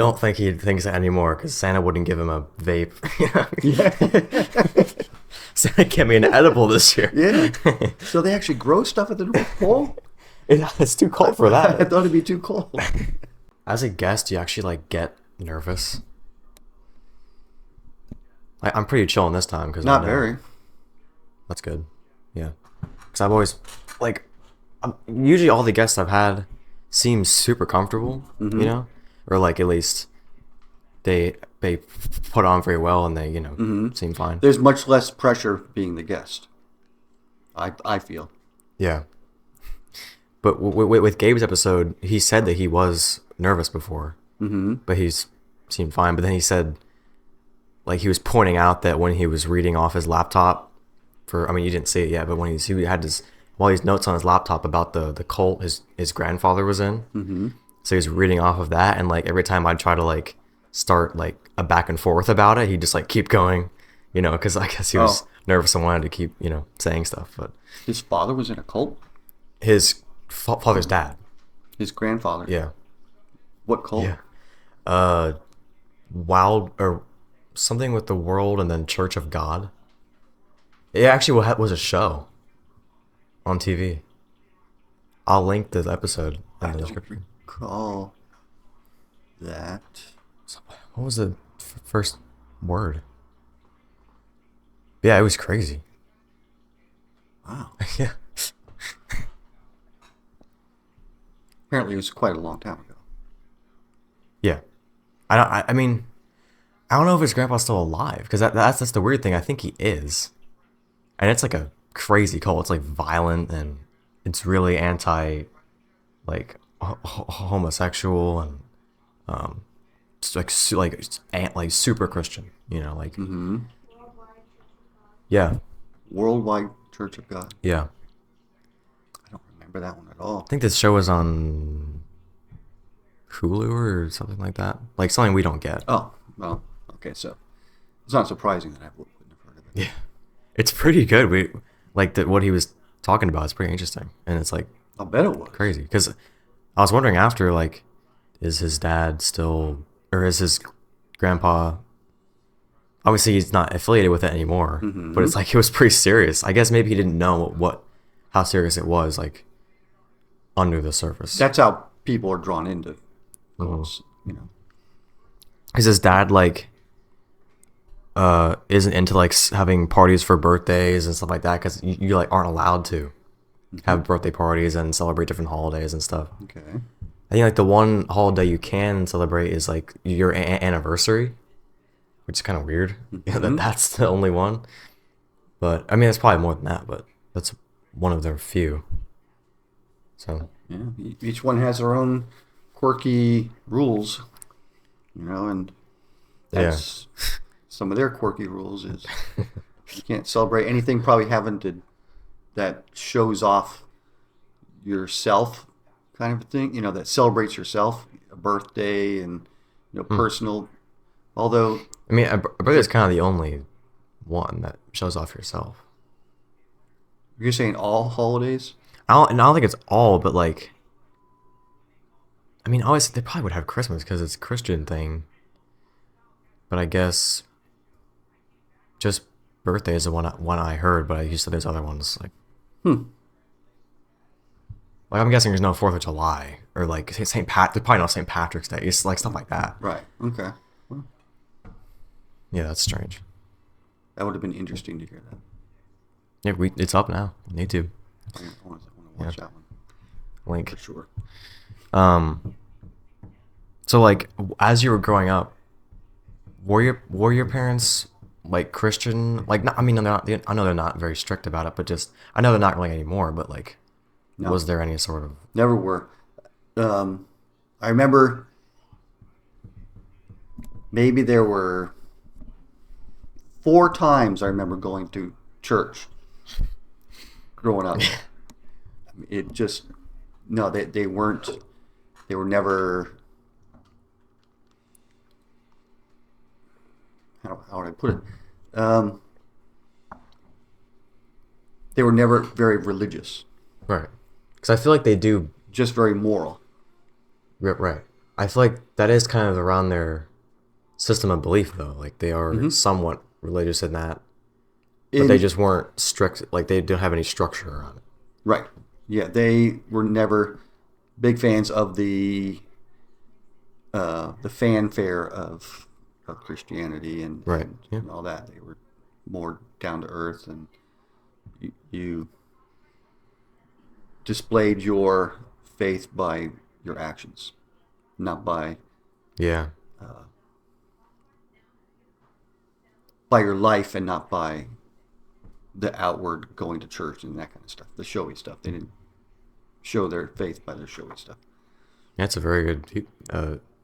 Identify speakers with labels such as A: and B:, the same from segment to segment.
A: don't think he thinks that anymore because Santa wouldn't give him a vape.
B: Yeah.
A: Santa gave me an edible this year.
B: Yeah. So they actually grow stuff at the North Pole?
A: It's too cold for
B: I
A: that.
B: thought it'd be too cold.
A: As a guest, do you actually like get nervous? I'm pretty chilling this time because
B: Not very.
A: That's good. Yeah, because I've always like usually all the guests I've had seem super comfortable, you know, or like at least they put on very well and they seem fine.
B: There's much less pressure being the guest. I feel.
A: Yeah, but with Gabe's episode, he said that he was nervous before, but he's seemed fine. But then he said, like he was pointing out that when he was reading off his laptop I mean you didn't see it yet, but when he had all these notes on his laptop about the cult his grandfather was in, so he was reading off of that, and like every time I'd try to like start like a back and forth about it, he'd just like keep going, because I guess he was nervous and wanted to keep saying stuff. But
B: His father was in a cult?
A: his father's dad.
B: His grandfather?
A: Yeah.
B: What cult?
A: Yeah. Wild or something with the world and then Church of God. It actually was a show on TV. I'll link the episode in the description.
B: Recall that.
A: What was the first word? Yeah, it was crazy.
B: Wow.
A: Yeah.
B: Apparently it was quite a long time ago.
A: Yeah. I mean, I don't know if his grandpa's still alive because that's the weird thing. I think he is, and it's like a crazy cult. It's like violent and it's really anti, like homosexual and it's like super Christian. Like yeah,
B: Worldwide Church of God.
A: yeah.
B: I don't remember that one at all.
A: I think this show was on Hulu or something like that. Like something we don't get.
B: Oh, well, okay, so it's not surprising that I wouldn't have heard of it.
A: Yeah, it's pretty good. We like what he was talking about is pretty interesting, and it's like
B: I'll bet it was.
A: crazy because I was wondering after, like, is his dad still, or is his grandpa? Obviously, he's not affiliated with it anymore, but it's like it was pretty serious. I guess maybe he didn't know how serious it was, like under the surface.
B: That's how people are drawn into cults,
A: Because his dad like isn't into like having parties for birthdays and stuff like that because you like aren't allowed to have birthday parties and celebrate different holidays and stuff.
B: Okay.
A: I think like the one holiday you can celebrate is like your anniversary, which is kind of weird. That's the only one. But I mean, it's probably more than that, but that's one of their few. So
B: Yeah, each one has their own quirky rules, and that's some of their quirky rules is you can't celebrate anything probably that shows off yourself kind of thing, that celebrates yourself, a birthday and personal. Although
A: I mean, a birthday is kind of the only one that shows off yourself.
B: you're saying all holidays.
A: I don't think it's all, but like, I mean, obviously they probably would have Christmas because it's a Christian thing. But I guess just birthday is the one I heard, but you said there's other ones like. Like I'm guessing there's no 4th of July or like there's probably no St. Patrick's Day. It's like stuff like that.
B: Right. Okay. Well,
A: Yeah, that's strange.
B: that would have been interesting to hear that.
A: Yeah, it's up now on YouTube.
B: I want to watch that one
A: Link.
B: for sure.
A: So like as you were growing up, were your parents like Christian? Like, I mean, they're not. I know they're not very strict about it, but just I know they're not really anymore. But like,
B: No.
A: was there any sort of?
B: Never were. I remember maybe there were 4 times I remember going to church growing up. It just, no, they weren't, they were never, how would I put it? They were never very religious.
A: Right. Because I feel like they do.
B: Just very moral.
A: Right. I feel like that is kind of around their system of belief, though. Like they are
B: Mm-hmm.
A: somewhat religious in that, but they just weren't strict. Like they don't have any structure around it.
B: Right. Yeah, they were never big fans of the fanfare of Christianity
A: Right. Yeah.
B: and all that. They were more down to earth, and you displayed your faith by your actions, not
A: Yeah.
B: by your life, and not by the outward going to church and that kind of stuff, the showy stuff. They didn't show their faith by their showy stuff.
A: That's a very good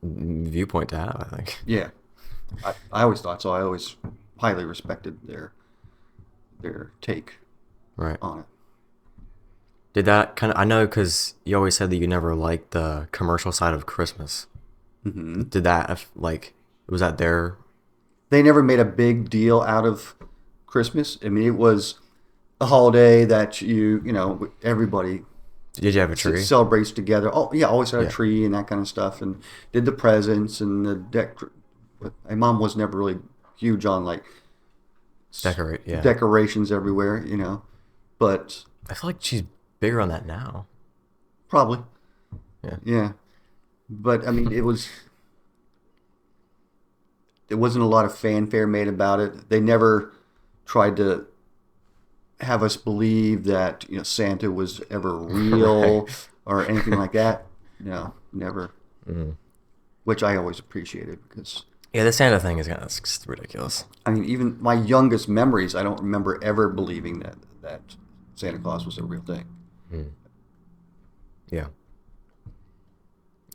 A: viewpoint to have, I think.
B: Yeah, I always thought so. I always highly respected their take
A: Right.
B: on it.
A: Did that kind of? I know because you always said that you never liked the commercial side of Christmas.
B: Mm-hmm.
A: Did that was that their?
B: They never made a big deal out of Christmas. I mean, it was a holiday that everybody
A: Did you have a tree?
B: celebrates together. Oh yeah, always had a
A: Yeah.
B: tree and that kind of stuff, and did the presents and the deck. My mom was never really huge on like
A: Decorate. Yeah.
B: decorations everywhere, but
A: I feel like she's bigger on that now.
B: probably
A: Yeah.
B: yeah. But I mean, there wasn't a lot of fanfare made about it. They never tried to have us believe that Santa was ever real
A: Right.
B: or anything like that. No, never.
A: Mm-hmm.
B: Which I always appreciated because
A: Yeah, the Santa thing is kind of ridiculous.
B: I mean, even my youngest memories, I don't remember ever believing that Santa Claus was a real thing.
A: Yeah.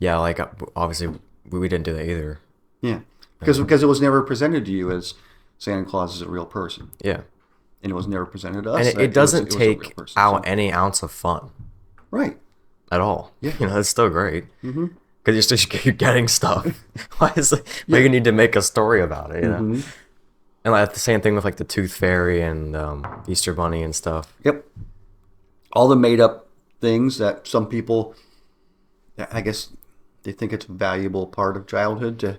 A: Yeah, like obviously we didn't do that either.
B: Yeah, because it was never presented to you as Santa Claus is a real person,
A: Yeah.
B: and it was never presented to us.
A: And
B: that
A: it doesn't
B: was a real
A: take
B: person.
A: out any ounce of fun
B: Right.
A: at all.
B: Yeah.
A: It's still great.
B: Mm-hmm.
A: Because you're getting stuff. Why you need to make a story about it,
B: Mm-hmm.
A: And like the same thing with like the Tooth Fairy and Easter Bunny and stuff.
B: Yep. All the made up things that some people, I guess, they think it's a valuable part of childhood to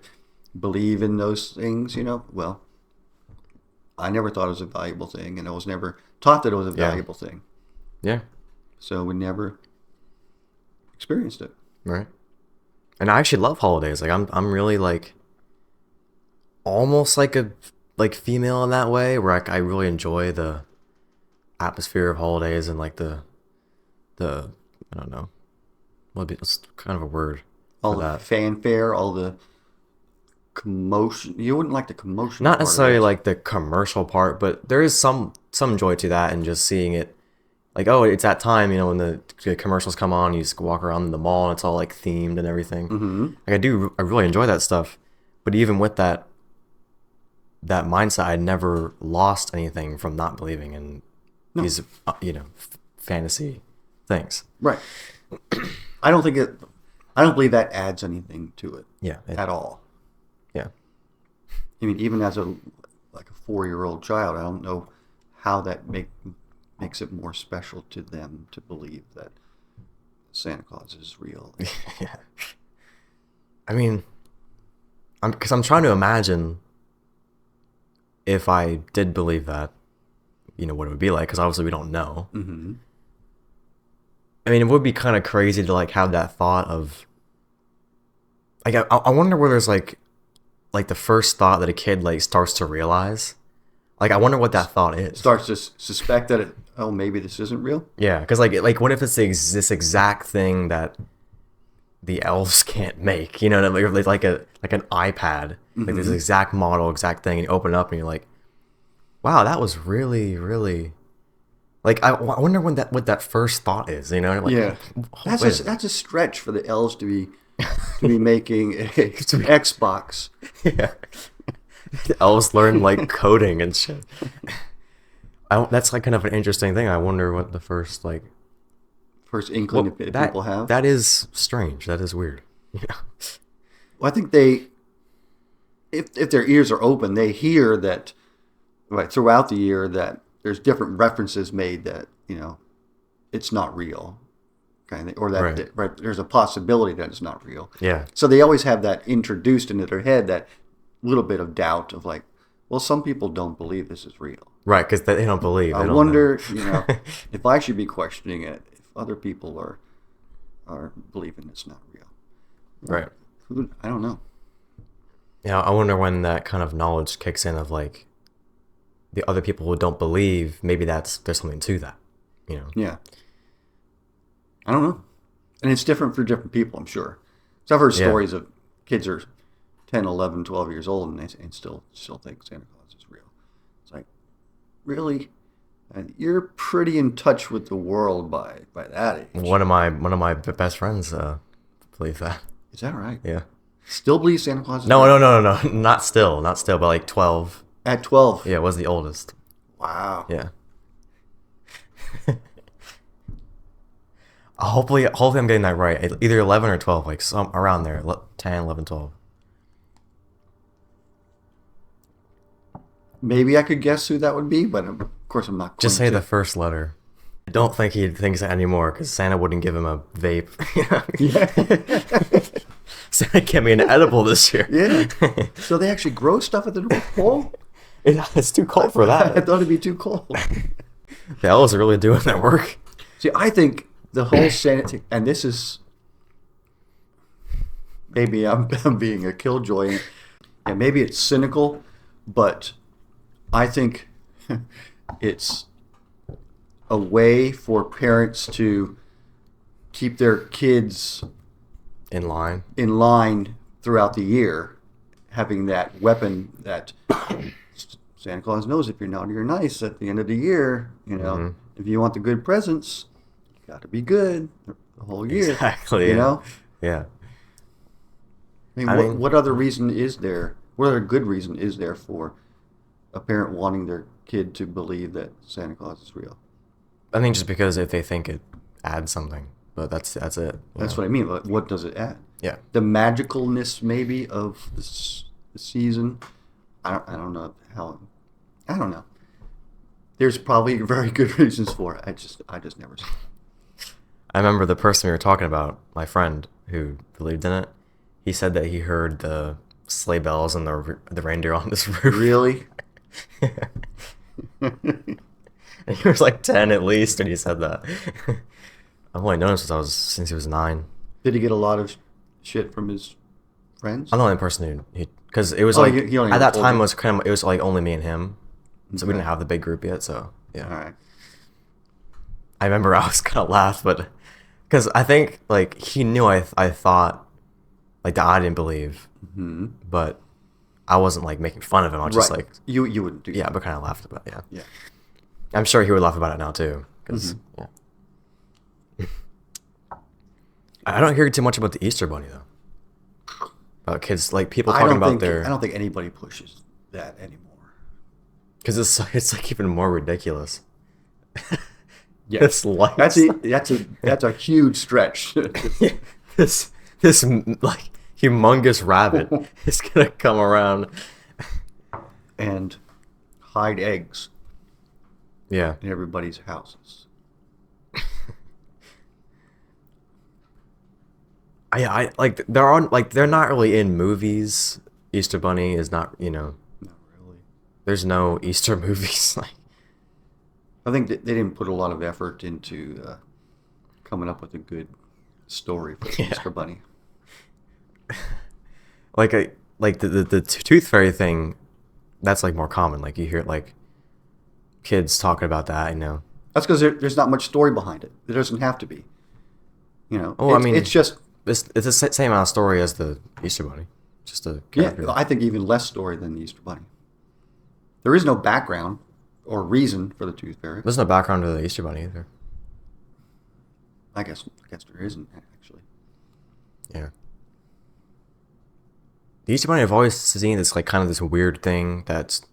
B: believe in those things. Well, I never thought it was a valuable thing, and I was never taught that it was a
A: Yeah.
B: valuable thing.
A: Yeah.
B: So we never experienced it.
A: Right. And I actually love holidays. Like I'm really like almost like a female in that way, where I really enjoy the atmosphere of holidays and like the I don't know, what's kind of a word
B: All
A: for
B: the
A: that.
B: fanfare, all the commotion. You wouldn't like the commotion.
A: Not
B: part of
A: necessarily
B: it.
A: like the commercial part, but there is some joy to that, and just seeing it. Like, oh, it's that time, when the commercials come on, you just walk around the mall and it's all like themed and everything.
B: Mm-hmm.
A: Like I really enjoy that stuff. But even with that mindset, I never lost anything from not believing in these, fantasy things.
B: Right. I don't believe that adds anything to it.
A: Yeah.
B: At all.
A: Yeah.
B: I mean, even as a 4-year-old child, I don't know how that makes it more special to them to believe that Santa Claus is real.
A: Yeah. I mean, because I'm trying to imagine if I did believe that, what it would be like, because obviously we don't know.
B: Mm-hmm.
A: I mean, it would be kind of crazy to like have that thought of, like, I wonder where there's like the first thought that a kid like starts to realize. Like, I wonder what that thought is.
B: Starts to suspect that maybe this isn't real.
A: Yeah, because like what if it's this exact thing that the elves can't make? You know, like an iPad, like this exact model, exact thing, and you open it up and you're like, wow, that was really, really. Like, I wonder what that first thought is. Like,
B: Yeah, that's a stretch for the elves to be making a Xbox.
A: Yeah. Elves learn like coding and shit. That's like kind of an interesting thing. I wonder what the first
B: inkling that people have.
A: That is strange. That is weird. Yeah.
B: Well, I think if their ears are open, they hear that throughout the year that there's different references made that it's not real, kind of thing, or that,
A: Right.
B: right, there's a possibility that it's not real.
A: Yeah.
B: So they always have that introduced into their head, that little bit of doubt of like, well, some people don't believe this is real.
A: Right, because they don't believe.
B: I
A: They don't
B: wonder,
A: know.
B: if I should be questioning it, if other people are believing it's not real.
A: Right.
B: I don't know.
A: Yeah, I wonder when that kind of knowledge kicks in of like the other people who don't believe. Maybe there's something to that. You know.
B: Yeah. I don't know. And it's different for different people, I'm sure. So I've heard
A: Yeah.
B: stories of kids are 10, 11, 12 years old and they still think Santa Claus is real. It's like, really? And you're pretty in touch with the world by that age.
A: One of my best friends believe that.
B: Is that right?
A: Yeah.
B: Still believe Santa Claus is
A: No,
B: real?
A: no. Not still, but like 12.
B: At 12?
A: Yeah, was the oldest.
B: Wow.
A: Yeah. Hopefully I'm getting that right. Either 11 or 12, like some around there. 10, 11, 12.
B: Maybe I could guess who that would be, but of course I'm not.
A: Just
B: going
A: say
B: to.
A: the first letter. I don't think he thinks that anymore because Santa wouldn't give him a vape.
B: Yeah.
A: Santa gave me an edible this year.
B: Yeah. So they actually grow stuff at the North Pole?
A: It's too cold for
B: I
A: that.
B: thought it'd be too cold.
A: The elves are really doing their work.
B: See, I think the whole Santa, and this is, maybe I'm being a killjoy, and maybe it's cynical, but I think it's a way for parents to keep their kids
A: In line.
B: in line throughout the year, having that weapon that Santa Claus knows if you're naughty or nice at the end of the year. If you want the good presents, you got to be good the whole year.
A: Exactly.
B: You know?
A: Yeah.
B: I mean, what other reason is there? What other good reason is there for a parent wanting their kid to believe that Santa Claus is real?
A: I think just because if they think it adds something, but that's it.
B: That's what I mean. But what does it add?
A: Yeah.
B: The magicalness, maybe, of the season. I don't know how. I don't know. There's probably very good reasons for it. I just never saw it.
A: I remember the person we were talking about, my friend who believed in it. He said that he heard the sleigh bells and the reindeer on this roof.
B: Really?
A: And he was like 10 at least, and he said that. I've only known him since he was 9.
B: Did he get a lot of shit from his friends?
A: I'm the only person who because it was
B: Oh,
A: like
B: he only
A: at that
B: told
A: time
B: you.
A: it was like only me and him, so we
B: Okay.
A: didn't have the big group yet. So yeah,
B: All right.
A: I remember I was gonna laugh, but because I think like he knew I thought like that I didn't believe, but I wasn't like making fun of him. I was just
B: Right.
A: like
B: You wouldn't do
A: yeah,
B: that.
A: but kind of laughed about it. Yeah,
B: Yeah.
A: I'm sure he would laugh about it now too. Because yeah, I don't hear too much about the Easter Bunny though. About kids like people talking about their
B: I don't think anybody pushes that anymore.
A: because it's like even more ridiculous.
B: Yeah.
A: It's like
B: That's a huge stretch.
A: this like humongous rabbit is gonna come around.
B: And hide eggs
A: Yeah,
B: in everybody's houses.
A: I like they're not really in movies. Easter Bunny is not
B: Not really.
A: there's no Easter movies like
B: I think that they didn't put a lot of effort into coming up with a good story for the
A: Yeah.
B: Easter Bunny.
A: like the tooth fairy thing. That's like more common. Like you hear like kids talking about that.
B: That's because there's not much story behind it. There doesn't have to be.
A: Oh, I mean,
B: it's just
A: it's the same amount of story as the Easter Bunny. Just a character.
B: I think even less story than the Easter Bunny. There is no background or reason for the Tooth Fairy.
A: There's no background to the Easter Bunny either.
B: I guess there isn't actually.
A: Yeah. The Easter Bunny, I've always seen this like kind of this weird thing that's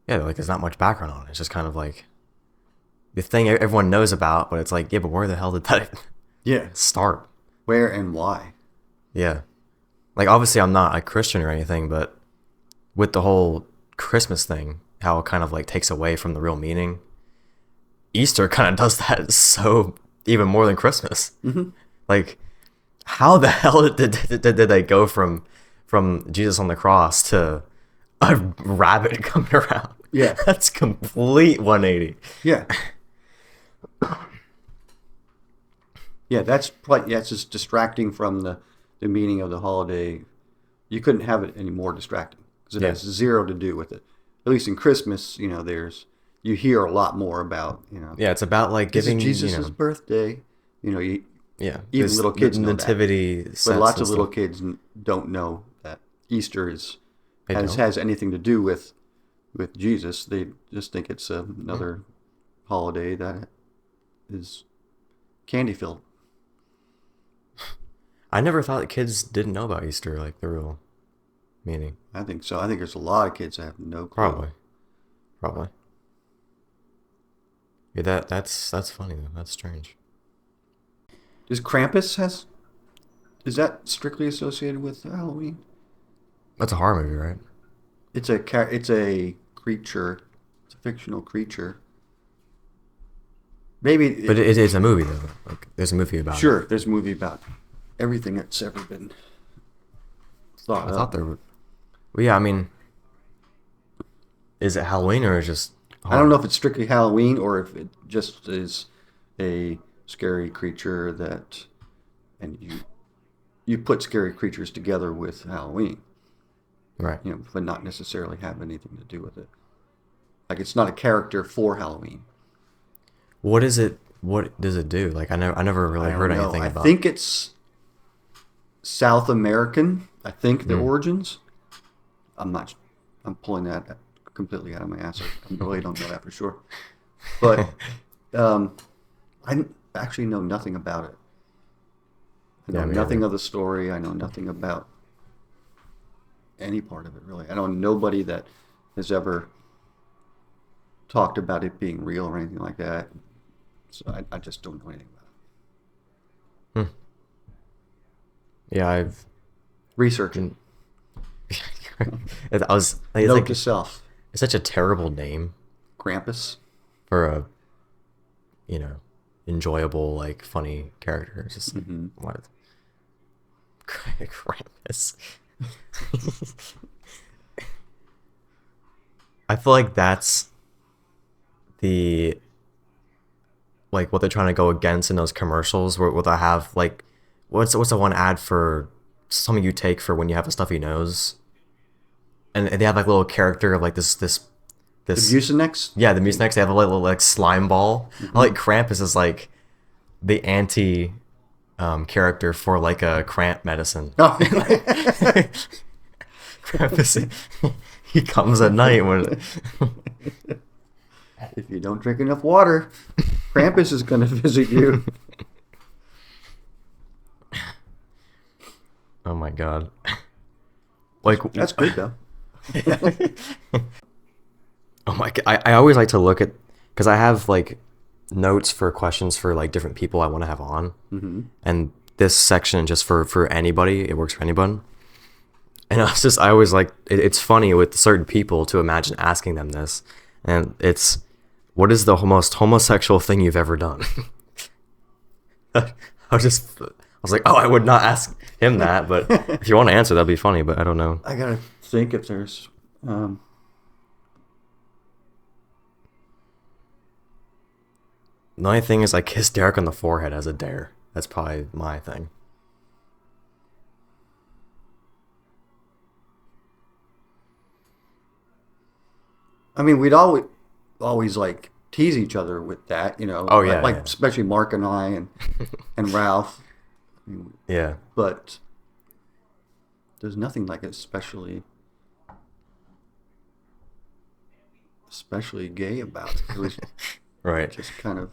A: like there's not much background on it. It's just kind of like the thing everyone knows about, but it's like, yeah, but where the hell did that
B: Yeah.
A: start?
B: Where and why?
A: Yeah. Like obviously I'm not a Christian or anything, but with the whole Christmas thing, how it kind of like takes away from the real meaning. Easter kind of does that so even more than Christmas. Like, how the hell did they go from Jesus on the cross to a rabbit coming around?
B: Yeah.
A: That's complete 180.
B: Yeah. Yeah, that's it's just distracting from the meaning of the holiday. You couldn't have it any more distracting because it has zero to do with it. At least in Christmas, you hear a lot more about,
A: Yeah, it's about like
B: this
A: giving
B: is Jesus' birthday. Even little kids know
A: nativity
B: that. But lots of little kids don't know that Easter has anything to do with Jesus. They just think it's another holiday that is candy filled.
A: I never thought that kids didn't know about Easter, like the real meaning.
B: I think so. I think there's a lot of kids that have no clue.
A: Probably. Yeah, that's funny though. That's strange.
B: Is Krampus is that strictly associated with Halloween?
A: That's a horror movie, right?
B: It's a creature. It's a fictional creature. Maybe,
A: but it is a movie though. Like, there's a movie about it.
B: Sure, there's a movie about everything that's ever been thought.
A: I thought there were. Well, yeah, I mean, is it Halloween or is it just horror?
B: I don't know if it's strictly Halloween or if it just is a scary creature and you put scary creatures together with Halloween,
A: right?
B: But not necessarily have anything to do with it. Like, it's not a character for Halloween.
A: What is it? What does it do? Like, I never really heard anything about.
B: I think it's South American. I think the origins. I'm pulling that completely out of my ass. I really don't know that for sure. But I actually know nothing about it. I know nothing of the story. I know nothing about any part of it, really. I know nobody that has ever talked about it being real or anything like that. So I just don't know anything about it.
A: Yeah, I've
B: researched. Note to self.
A: It's such a terrible name.
B: Krampus.
A: For a, enjoyable, like, funny character. It's just what? Krampus. I feel like that's the, like, what they're trying to go against in those commercials where they have, like, what's the one ad for something you take for when you have a stuffy nose? And they have, like, a little character of, like, this the
B: Mucinex?
A: Yeah, the Mucinex. They have a little, like, slime ball. I like Krampus is, like, the anti character for, like, a cramp medicine.
B: Oh.
A: Krampus, he comes at night when...
B: If you don't drink enough water, Krampus is going to visit you.
A: Oh my god. Like,
B: that's good though.
A: Oh my god. I always like to look at, because I have, like, notes for questions for, like, different people I want to have on. And this section just for anybody, it works for anyone. And I always like, it's funny with certain people to imagine asking them this. And it's, what is the most homosexual thing you've ever done? I was like, oh, I would not ask him that, but if you want to answer, that'd be funny, but I don't know.
B: I gotta think if there's... The
A: only thing is I kissed Derek on the forehead as a dare. That's probably my thing.
B: I mean, we'd always like tease each other with that,
A: Oh yeah,
B: like especially Mark and I and Ralph.
A: Yeah.
B: But there's nothing like especially gay about it. It was
A: right.
B: Just kind of.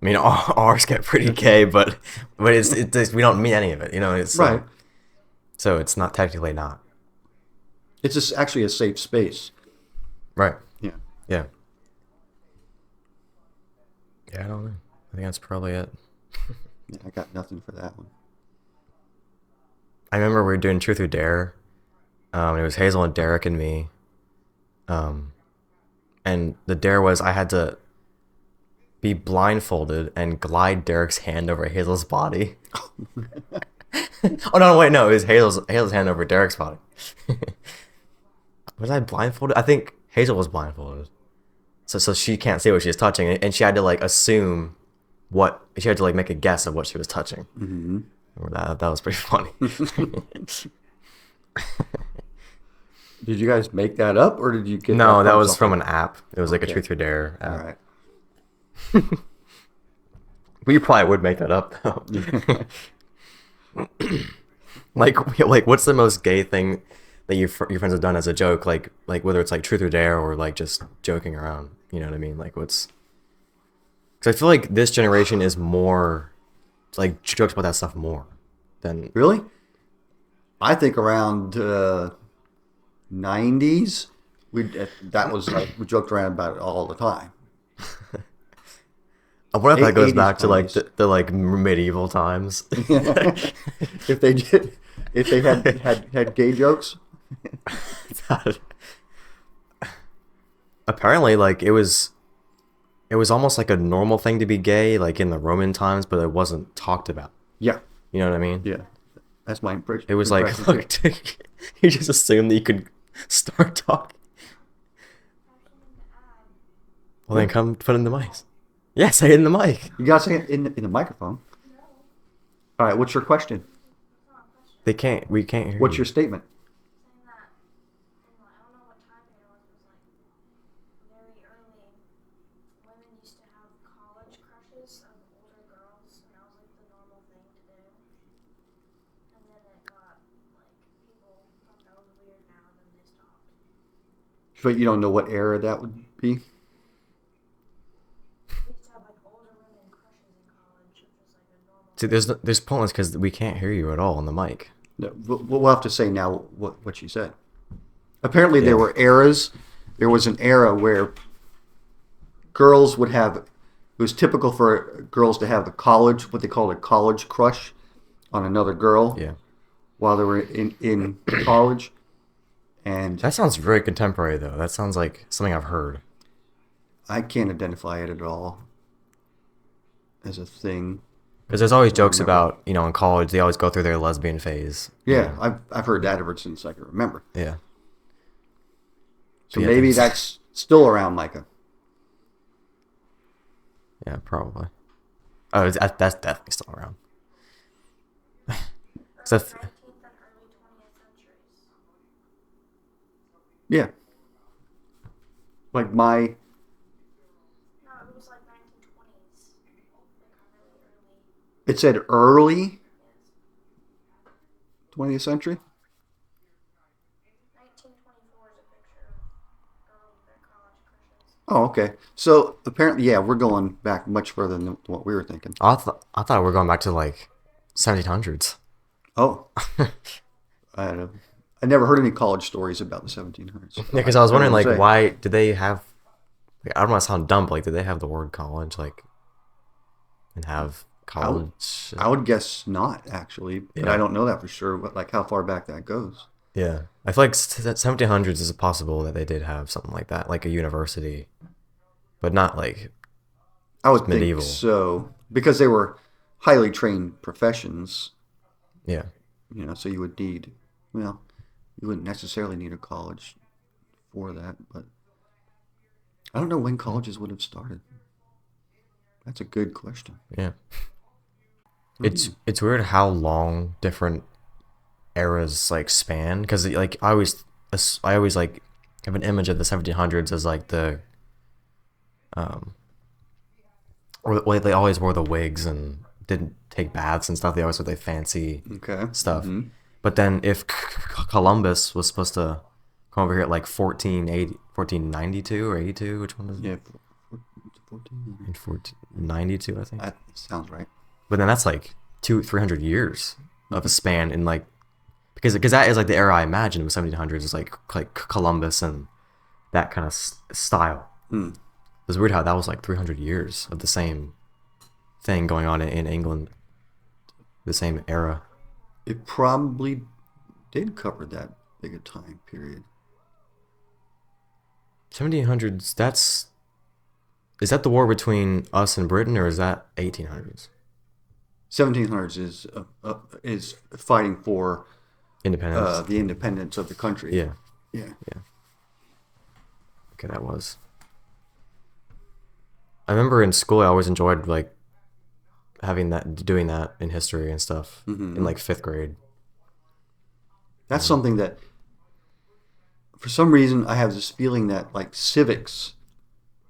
A: I mean, ours get pretty gay, but it's we don't mean any of it, It's
B: right.
A: So it's not technically not.
B: It's just actually a safe space.
A: Right.
B: Yeah.
A: Yeah. Yeah, I don't know. I think that's probably it.
B: Yeah, I got nothing for that one.
A: I remember we were doing Truth or Dare. It was Hazel and Derek and me. And the dare was I had to be blindfolded and glide Derek's hand over Hazel's body. Oh no, wait, no, it was Hazel's hand over Derek's body. Was I blindfolded? I think Hazel was blindfolded. So she can't see what she's touching, and she had to like assume what she had to like make a guess of what she was touching.
B: Mm-hmm.
A: That was pretty funny.
B: Did you guys make that up, or did you get
A: No, that was
B: something?
A: from an app. It was like a
B: Okay.
A: Truth or Dare app.
B: All right.
A: But you probably would make that up though. like what's the most gay thing that your friends have done as a joke? Like whether it's like Truth or Dare or like just joking around. You know what I mean? Like what's? Because I feel like this generation is more like jokes about that stuff more than
B: Really? I think around 90s, that was like we joked around about it all the time.
A: I wonder if that goes
B: 80s,
A: back to like
B: 20s.
A: the like medieval times.
B: if they had gay jokes.
A: Apparently, like it was almost like a normal thing to be gay, like in the Roman times, but it wasn't talked about.
B: Yeah,
A: You know what I mean?
B: yeah. That's my impression.
A: It was like, look, you just assumed that you could start talking. Well, then come put it in the mic. Yeah, say it in the mic.
B: You gotta say it in the microphone. All right. What's your question?
A: We can't hear
B: What's
A: you.
B: your statement?
C: Saying that I don't know what time it was like very early. Women used to have college crushes of older girls, and that was like the normal thing to do. And then it got like people thought that was weird now, and then they stopped.
B: But you don't know what era that would be.
C: We used to have like older women crushes in college, which was like a normal.
A: See, there's pointless because we can't hear you at all on the mic.
B: No, we'll have to say now what she said. Apparently, there
A: Yeah.
B: were eras. There was an era where girls would have. It was typical for girls to have what they called a college crush on another girl
A: Yeah.
B: while they were in college. And
A: That sounds very contemporary, though. That sounds like something I've heard.
B: I can't identify it at all as a thing.
A: Because there's always jokes
B: remember.
A: about, in college, they always go through their lesbian phase.
B: Yeah, I've heard that ever since I can remember.
A: Yeah.
B: So
A: Yeah,
B: maybe
A: there's-
B: that's still around, Micah.
A: Yeah, probably. Oh, that's definitely still around. So if-
C: 19th and early 20th centuries.
B: Yeah. Like my
C: No, it was like 1920s. Like really early.
B: It said early
C: Yes.
B: 20th century.
C: 1924 is a picture of girls with their college crushes.
B: Oh, okay. So apparently, yeah, we're going back much further than what we were thinking.
A: I thought we were going back to like 1700s.
B: Oh, I never heard any college stories about the 1700s.
A: Yeah, because I was wondering, like,
B: say.
A: why did they have? Like, I don't want to sound dumb, but like, did they have the word college, like, and have college?
B: I would guess not, actually, but
A: Yeah.
B: I don't know that for sure. But like, how far back that goes?
A: Yeah, I feel like 1700s is possible that they did have something like that, like a university, but not like
B: I would
A: medieval.
B: think so because they were highly trained professions.
A: yeah.
B: So you would need, well, you wouldn't necessarily need a college for that, but I don't know when colleges would have started. That's a good question.
A: Yeah. It's weird how long different eras like span, because like I always like have an image of the 1700s as like the or they always wore the wigs and didn't take baths and stuff. They always wore the fancy
B: Okay.
A: stuff.
B: Mhm.
A: But then if Columbus was supposed to come over here at like 1492 or 82, which one is it?
B: Yeah. 14.
A: In 1492, I think.
B: That sounds right.
A: But then that's like 300 years of a span in like, because that is like the era I imagine was 1700s, is like Columbus and that kind of style.
B: Hmm.
A: It's weird how that was like 300 years of the same thing going on in England, the same era.
B: It probably did cover that big a time period.
A: 1700s, that's Is that the war between us and Britain, or is that 1800s
B: 1700s is fighting for
A: independence?
B: the independence of the country.
A: Yeah.
B: Yeah.
A: Okay, that was. I remember in school I always enjoyed like doing that in history and stuff in like 5th grade.
B: That's something that, for some reason, I have this feeling that like civics,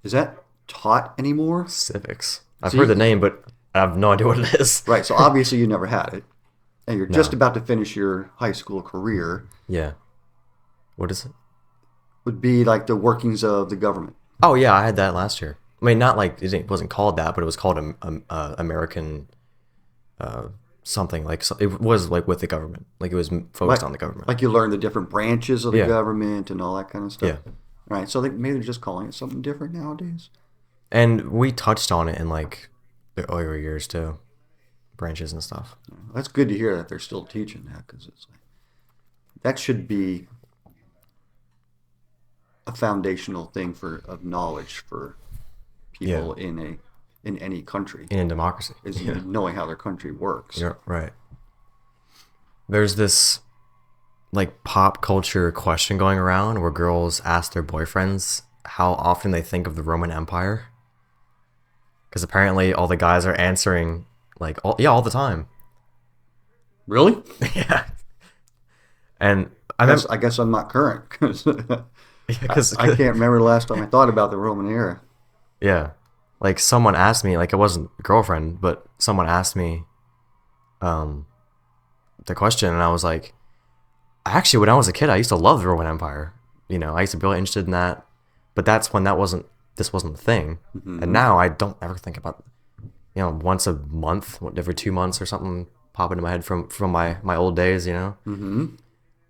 B: is that taught anymore?
A: Civics. I've
B: See?
A: heard the name, but I have no idea what it is.
B: Right. So obviously you never had it, and you're
A: No.
B: just about to finish your high school career.
A: Yeah. What is it?
B: Would be like the workings of the government.
A: Oh yeah, I had that last year. I mean, not like it wasn't called that, but it was called American something like it was like with the government. Like it was focused on the government.
B: Like you learn the different branches of the
A: Yeah.
B: government and all that kind of stuff.
A: Yeah.
B: Right. So maybe they're just calling it something different nowadays.
A: And we touched on it in like the earlier years too, branches and stuff.
B: That's good to hear that they're still teaching that, because it's like, that should be a foundational thing of knowledge for people in any country,
A: In a democracy.
B: is knowing how their country works.
A: You're right. There's this like pop culture question going around where girls ask their boyfriends how often they think of the Roman Empire. Because apparently all the guys are answering like all the time.
B: Really?
A: Yeah. And
B: I guess I'm not current, because I can't remember the last time I thought about the Roman era.
A: Yeah. Like someone asked me, like it wasn't a girlfriend, but someone asked me the question, and I was like, actually when I was a kid I used to love the Roman Empire. You know, I used to be really interested in that. But that's when this wasn't the thing.
B: Mm-hmm.
A: And now I don't ever think about, you know, once a month, every 2 months or something pop into my head from my old days, you know?
B: Mm-hmm.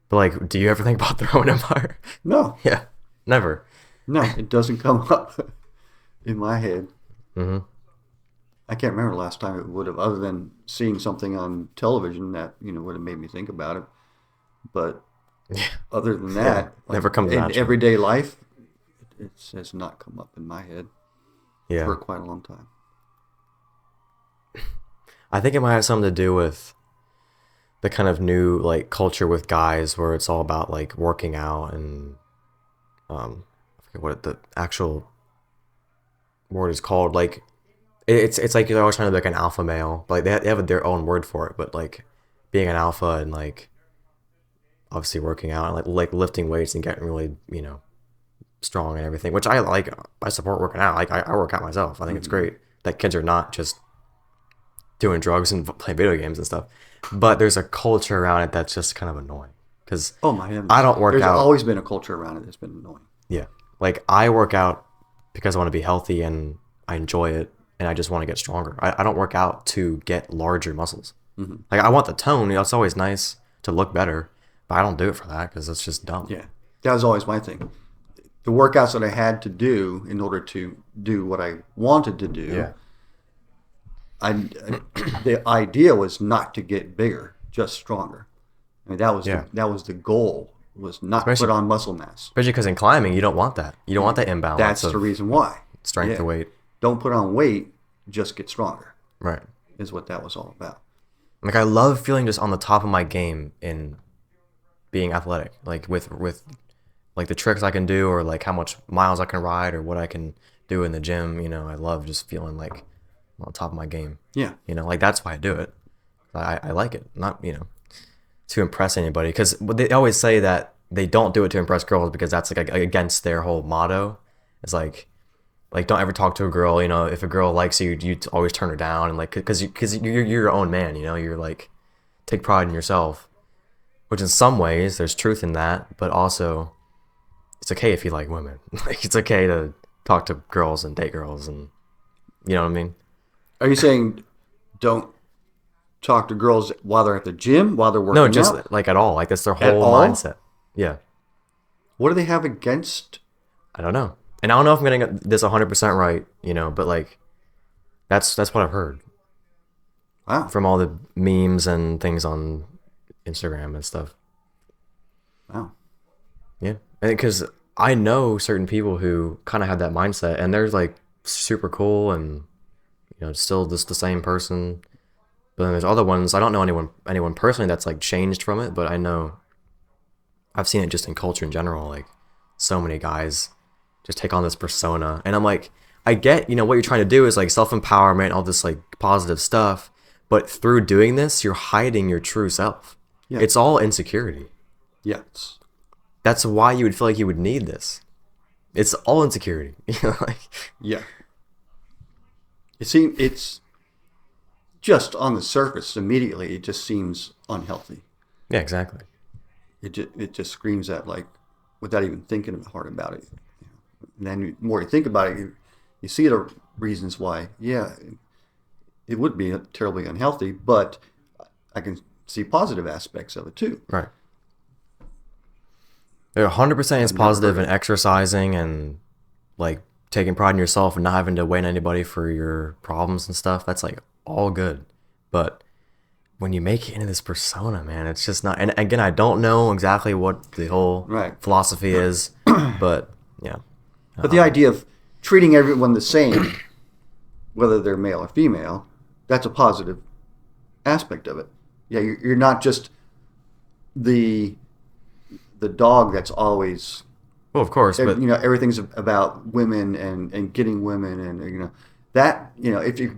A: But like, do you ever think about the Roman Empire?
B: No.
A: Yeah. Never.
B: No, it doesn't come up in my head.
A: Mm-hmm.
B: I can't remember the last time it would have, other than seeing something on television that, would have made me think about it. But other than that,
A: never comes
B: in
A: naturally.
B: everyday life, it has not come up in my head for
A: Yeah.
B: quite a long time.
A: I think it might have something to do with the kind of new like culture with guys where it's all about like working out and I forget what the actual word is called. Like it's like you're always trying to be like an alpha male. Like they have their own word for it, but like being an alpha and like obviously working out and like lifting weights and getting really, strong and everything, which I like. I support working out. Like I work out myself. I think it's great that kids are not just doing drugs and playing video games and stuff. But there's a culture around it that's just kind of annoying. Because
B: Oh my heavens.
A: I don't work
B: There's
A: out.
B: always been a culture around it that's been annoying.
A: Yeah. Like I work out because I want to be healthy and I enjoy it and I just want to get stronger. I don't work out to get larger muscles.
B: Mm-hmm.
A: Like I want the tone. It's always nice to look better, but I don't do it for that because it's just dumb.
B: Yeah, that was always my thing. The workouts that I had to do in order to do what I wanted to do,
A: Yeah.
B: The idea was not to get bigger, just stronger. I mean, that was
A: Yeah.
B: that was the goal, was not
A: Especially-
B: put on muscle mass.
A: Especially because in climbing, you don't want that. You don't want that imbalance
B: That's
A: of
B: the reason why.
A: strength
B: Yeah.
A: to weight.
B: Don't put on weight, just get stronger,
A: Right.
B: is what that was all about.
A: Like I love feeling just on the top of my game in being athletic. Like with like the tricks I can do or like how much miles I can ride or what I can do in the gym, I love just feeling like I'm on top of my game.
B: Yeah.
A: Like that's why I do it. I like it. Not, to impress anybody. Because they always say that they don't do it to impress girls because that's like against their whole motto. It's like don't ever talk to a girl, if a girl likes you, you always turn her down. And like, because you're your own man, you're like, take pride in yourself. Which in some ways, there's truth in that. But also, it's okay if you like women. Like, it's okay to talk to girls and date girls and, you know what I mean?
B: Are you saying don't talk to girls while they're at the gym, while they're working
A: No, just
B: out?
A: like at all. Like that's their
B: At
A: whole
B: all?
A: mindset. Yeah.
B: What do they have against?
A: I don't know. And I don't know if I'm getting this 100% right, but like that's what I've heard
B: Wow.
A: from all the memes and things on Instagram and stuff.
B: Wow.
A: Yeah. And because I know certain people who kind of have that mindset and they're like super cool and still just the same person. But then there's other ones. I don't know anyone personally that's like changed from it, but I know I've seen it just in culture in general. Like so many guys just take on this persona, and I'm like, I get what you're trying to do is like self-empowerment, all this like positive stuff, but through doing this, you're hiding your true self. Yeah. It's all insecurity.
B: Yes.
A: That's why you would feel like you would need this. It's all insecurity.
B: Yeah. It's just on the surface immediately. It just seems unhealthy.
A: Yeah, exactly.
B: It just screams that, like, without even thinking hard about it. And then the more you think about it, you see the reasons why. Yeah, it would be terribly unhealthy, but I can see positive aspects of it too.
A: Right. 100% is positive in exercising and like taking pride in yourself and not having to wait on anybody for your problems and stuff. That's like all good. But when you make it into this persona, man, it's just not. And again, I don't know exactly what the whole philosophy is, but yeah.
B: But the idea of treating everyone the same, whether they're male or female, that's a positive aspect of it. Yeah, you're not just the dog that's always.
A: Well, of course, but
B: everything's about women and getting women, and that if you're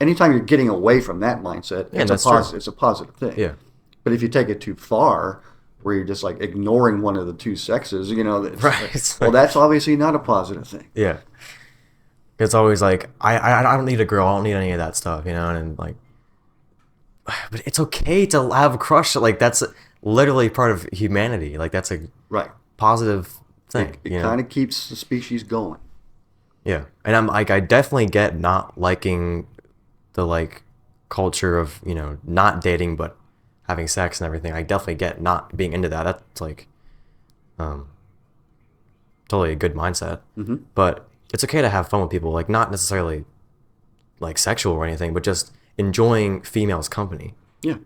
B: anytime you're getting away from that mindset, it's a positive thing.
A: Yeah.
B: But if you take it too far, where you're just like ignoring one of the two sexes,
A: right?
B: Well, that's obviously not a positive thing.
A: Yeah. It's always like I don't need a girl, I don't need any of that stuff, and like, but it's okay to have a crush. Like that's literally part of humanity. Like that's a positive thing.
B: It kind of keeps the species going.
A: Yeah, and I'm like, I definitely get not liking the like culture of not dating but having sex and everything. I definitely get not being into that. That's like, totally a good mindset. Mm-hmm. But it's okay to have fun with people, like not necessarily like sexual or anything, but just enjoying females' company.
B: Yeah,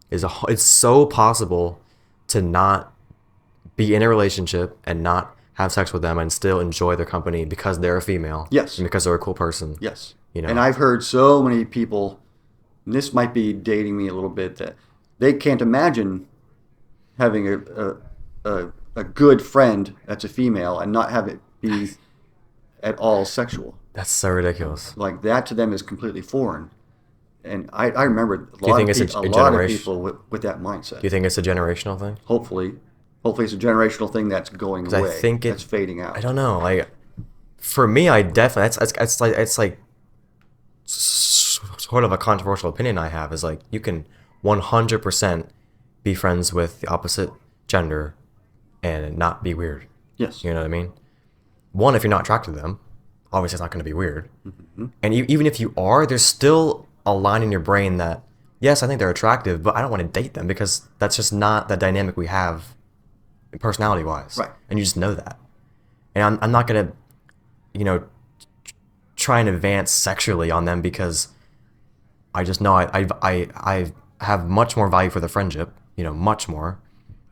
A: it's so possible to not be in a relationship and not have sex with them and still enjoy their company because they're a female.
B: Yes.
A: And because they're a cool person.
B: Yes. And I've heard so many people, and this might be dating me a little bit, that they can't imagine having a good friend that's a female and not have it be at all sexual.
A: That's so ridiculous.
B: Like that to them is completely foreign. And I remember a lot of people with that mindset.
A: Do you think it's a generational thing?
B: Hopefully it's a generational thing that's going away. I think that's fading out.
A: I don't know. Like, for me, I definitely it's like sort of a controversial opinion I have. Is like you can 100% be friends with the opposite gender and not be weird.
B: Yes.
A: You know what I mean? One, if you're not attracted to them, obviously it's not going to be weird. Mm-hmm. And even if you are, there's still a line in your brain that, yes, I think they're attractive, but I don't want to date them because that's just not the dynamic we have personality-wise.
B: Right.
A: And you just know that. And I'm not going to, try and advance sexually on them because I just know I have much more value for the friendship, much more.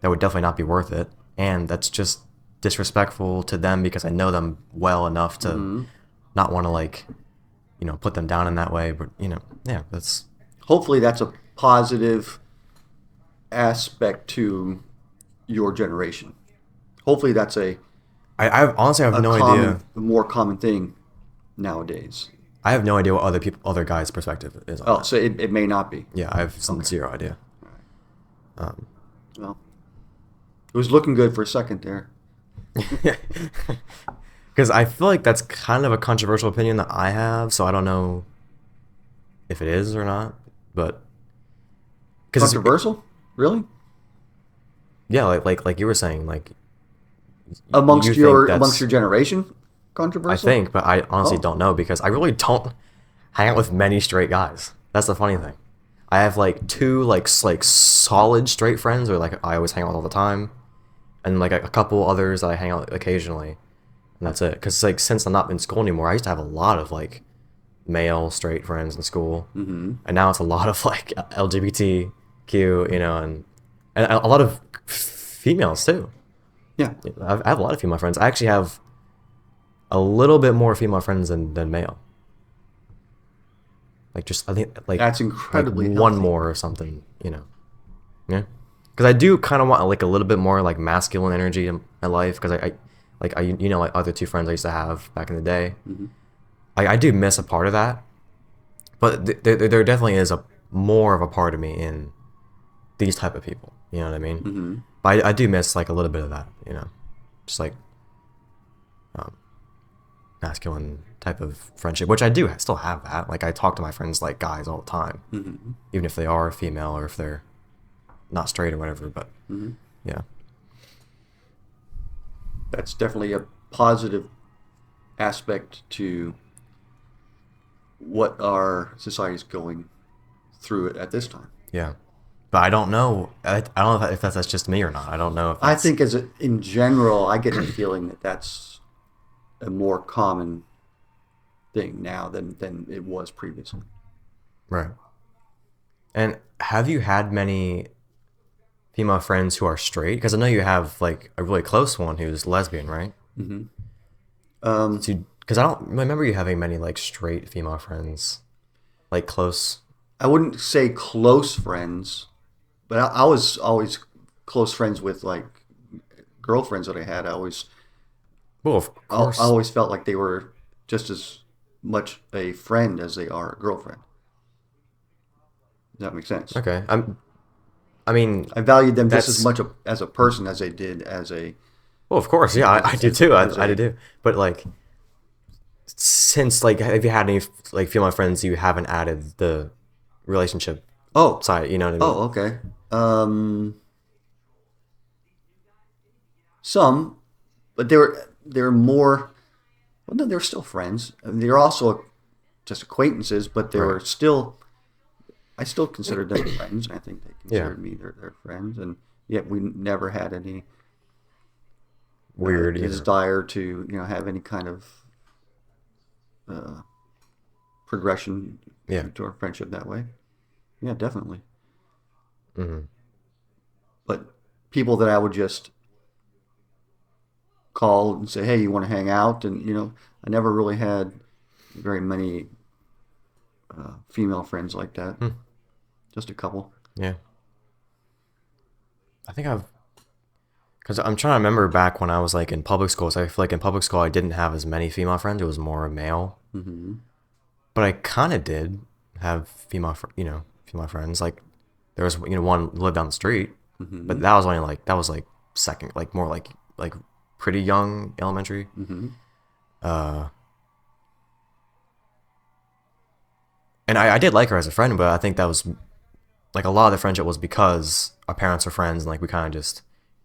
A: That would definitely not be worth it. And that's just disrespectful to them because I know them well enough to not want to like, put them down in that way. But, yeah, that's...
B: Hopefully that's a positive aspect to your generation. Hopefully that's
A: I honestly have no idea.
B: A more common thing nowadays.
A: I have no idea what other guys' perspective is on that.
B: So it may not be.
A: Yeah, I have zero idea.
B: Well, it was looking good for a second there.
A: Because I feel like that's kind of a controversial opinion that I have, so I don't know if it is or not. But
B: controversial? Really?
A: Yeah, like you were saying, like
B: amongst your generation, controversial.
A: I think, but I honestly don't know because I really don't hang out with many straight guys. That's the funny thing. I have like two like solid straight friends, or like I always hang out with all the time, and like a couple others that I hang out with occasionally, and that's it. Because like since I'm not in school anymore, I used to have a lot of like male straight friends in school, and now it's a lot of like LGBTQ, and a lot of females too.
B: Yeah,
A: I have a lot of female friends. I actually have a little bit more female friends than male. Like just I think like
B: That's incredibly
A: like one
B: healthy.
A: more or something, Yeah, because I do kind of want like a little bit more like masculine energy in my life. Because I like other two friends I used to have back in the day.
B: Mm-hmm.
A: I do miss a part of that, but there definitely is a more of a part of me in these type of people. You know what I mean?
B: Mm-hmm.
A: But I do miss like a little bit of that. Just like masculine type of friendship, which I do still have that. Like I talk to my friends like guys all the time,
B: Mm-hmm.
A: even if they are female or if they're not straight or whatever. But
B: Mm-hmm.
A: yeah,
B: That's definitely a positive aspect to what our society is going through it at this time.
A: yeah. But I don't know. I don't know if that's just me or not. I don't know if
B: I
A: that's,
B: think in general, I get the feeling that that's a more common thing now than it was previously.
A: right. And have you had many female friends who are straight? Because I know you have like a really close one who's lesbian, right?
B: Mm-hmm. Um,
A: Because I don't remember you having many like straight female friends, like close.
B: I wouldn't say close friends, but I was always close friends with like girlfriends that I had.
A: Well, of
B: I
A: course.
B: always felt like they were just as much a friend as they are a girlfriend. Does that make sense?
A: Okay. I mean,
B: I valued them just as
A: that's
B: much as a person as they did as a
A: well, of course. Yeah, I do
B: as,
A: too.
B: as
A: I
B: a
A: do. But like, since like, have you had any like female friends you haven't added the relationship
B: oh
A: side? You know what I mean?
B: okay. Some, but they were more. Well, no, they were still friends. I mean, they were also just acquaintances, but they were
A: Right.
B: still. I still considered them friends. I think they
A: Yeah.
B: considered me their friends, and yet we never had any
A: Weird either.
B: desire to have any kind of uh, progression
A: Yeah.
B: to our friendship that way. Yeah, definitely.
A: Hmm.
B: But people that I would just call and say, "Hey, you want to hang out?" And I never really had very many female friends like that.
A: Hmm.
B: Just a couple.
A: Yeah. I think because I'm trying to remember back when I was like in public school. So I feel like in public school I didn't have as many female friends. It was more male.
B: Mm-hmm.
A: But I kind of did have female friends. Like there was one who lived down the street,
B: Mm-hmm.
A: but that was like second, like more like pretty young elementary.
B: Mm-hmm.
A: Uh, and I did like her as a friend, but I think that was like a lot of the friendship was because our parents were friends and like we kind of just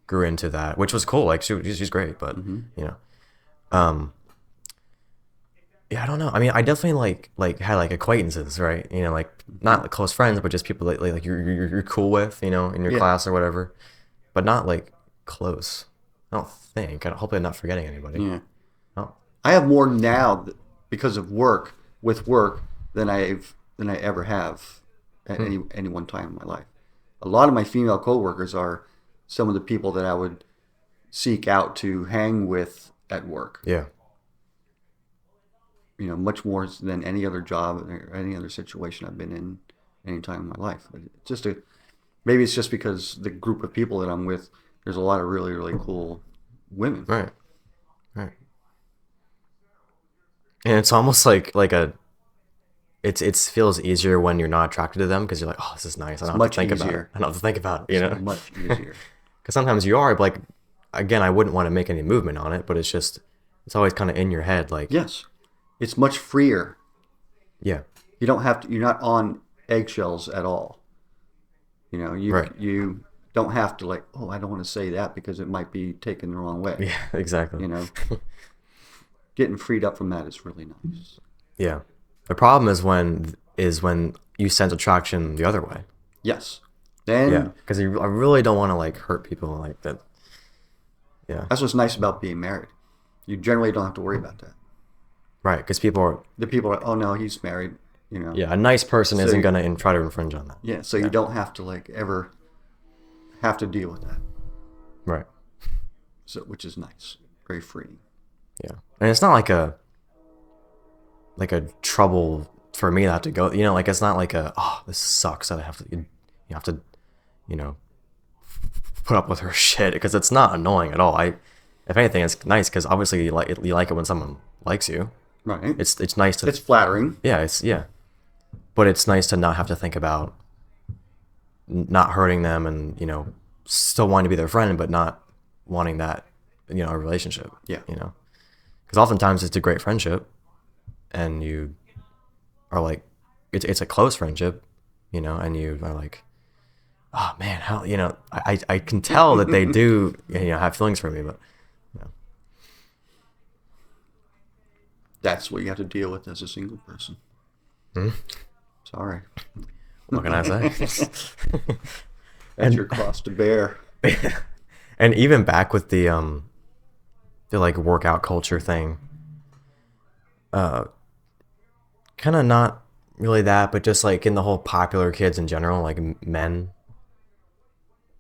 A: grew into that, which was cool. Like she's great, but
B: Mm-hmm.
A: you know, um, yeah, I don't know. I mean, I definitely like had like acquaintances, right? Like not like close friends, but just people that like you're cool with, in your
B: Yeah.
A: class or whatever, but not like close. I don't think. Hopefully, I'm not forgetting anybody.
B: Yeah.
A: Oh,
B: I have more now because of work with work than I ever have at any one time in my life. A lot of my female coworkers are some of the people that I would seek out to hang with at work.
A: yeah,
B: Much more than any other job or any other situation I've been in any time in my life. But it's just maybe it's just because the group of people that I'm with, there's a lot of really, really cool women.
A: right, right. And it's almost like it feels easier when you're not attracted to them because you're like, oh, this is nice. I don't have
B: much
A: to think about it.
B: easier.
A: I don't have to think about it.
B: It's much easier.
A: Because sometimes you are, but like, again, I wouldn't want to make any movement on it, but it's always kind of in your head, like,
B: Yes. It's much freer.
A: yeah,
B: You don't have to. You're not on eggshells at all.
A: Right.
B: You don't have to like. Oh, I don't want to say that because it might be taken the wrong way.
A: yeah, exactly.
B: Getting freed up from that is really nice.
A: Yeah. The problem is when you sense attraction the other way.
B: Yes. Then
A: Yeah, because I really don't want to like hurt people like that. Yeah,
B: that's what's nice about being married. You generally don't have to worry about that.
A: right. Because people are,
B: The people are, oh no, he's married.
A: yeah, a nice person
B: So
A: isn't
B: you-
A: gonna try to infringe on that.
B: Yeah. So you don't have to like ever have to deal with that.
A: Right.
B: So which is nice. Very freeing.
A: Yeah, and it's not like a trouble for me to have to go. You know, like it's not like this sucks that I have to you have to you know put up with her shit, because it's not annoying at all. If anything, it's nice because obviously you like it when someone likes you.
B: Right.
A: It's nice to.
B: It's flattering.
A: Yeah, but it's nice to not have to think about not hurting them, and still wanting to be their friend, but not wanting that a relationship.
B: Yeah.
A: Because oftentimes it's a great friendship, and you are like, it's a close friendship, and you are like, oh man, how I can tell that they do have feelings for me, but
B: That's what you have to deal with as a single person. Sorry.
A: what can I say?
B: That's your cross to bear.
A: And even back with the like workout culture thing, kind of not really that, but just like in the whole popular kids in general, like men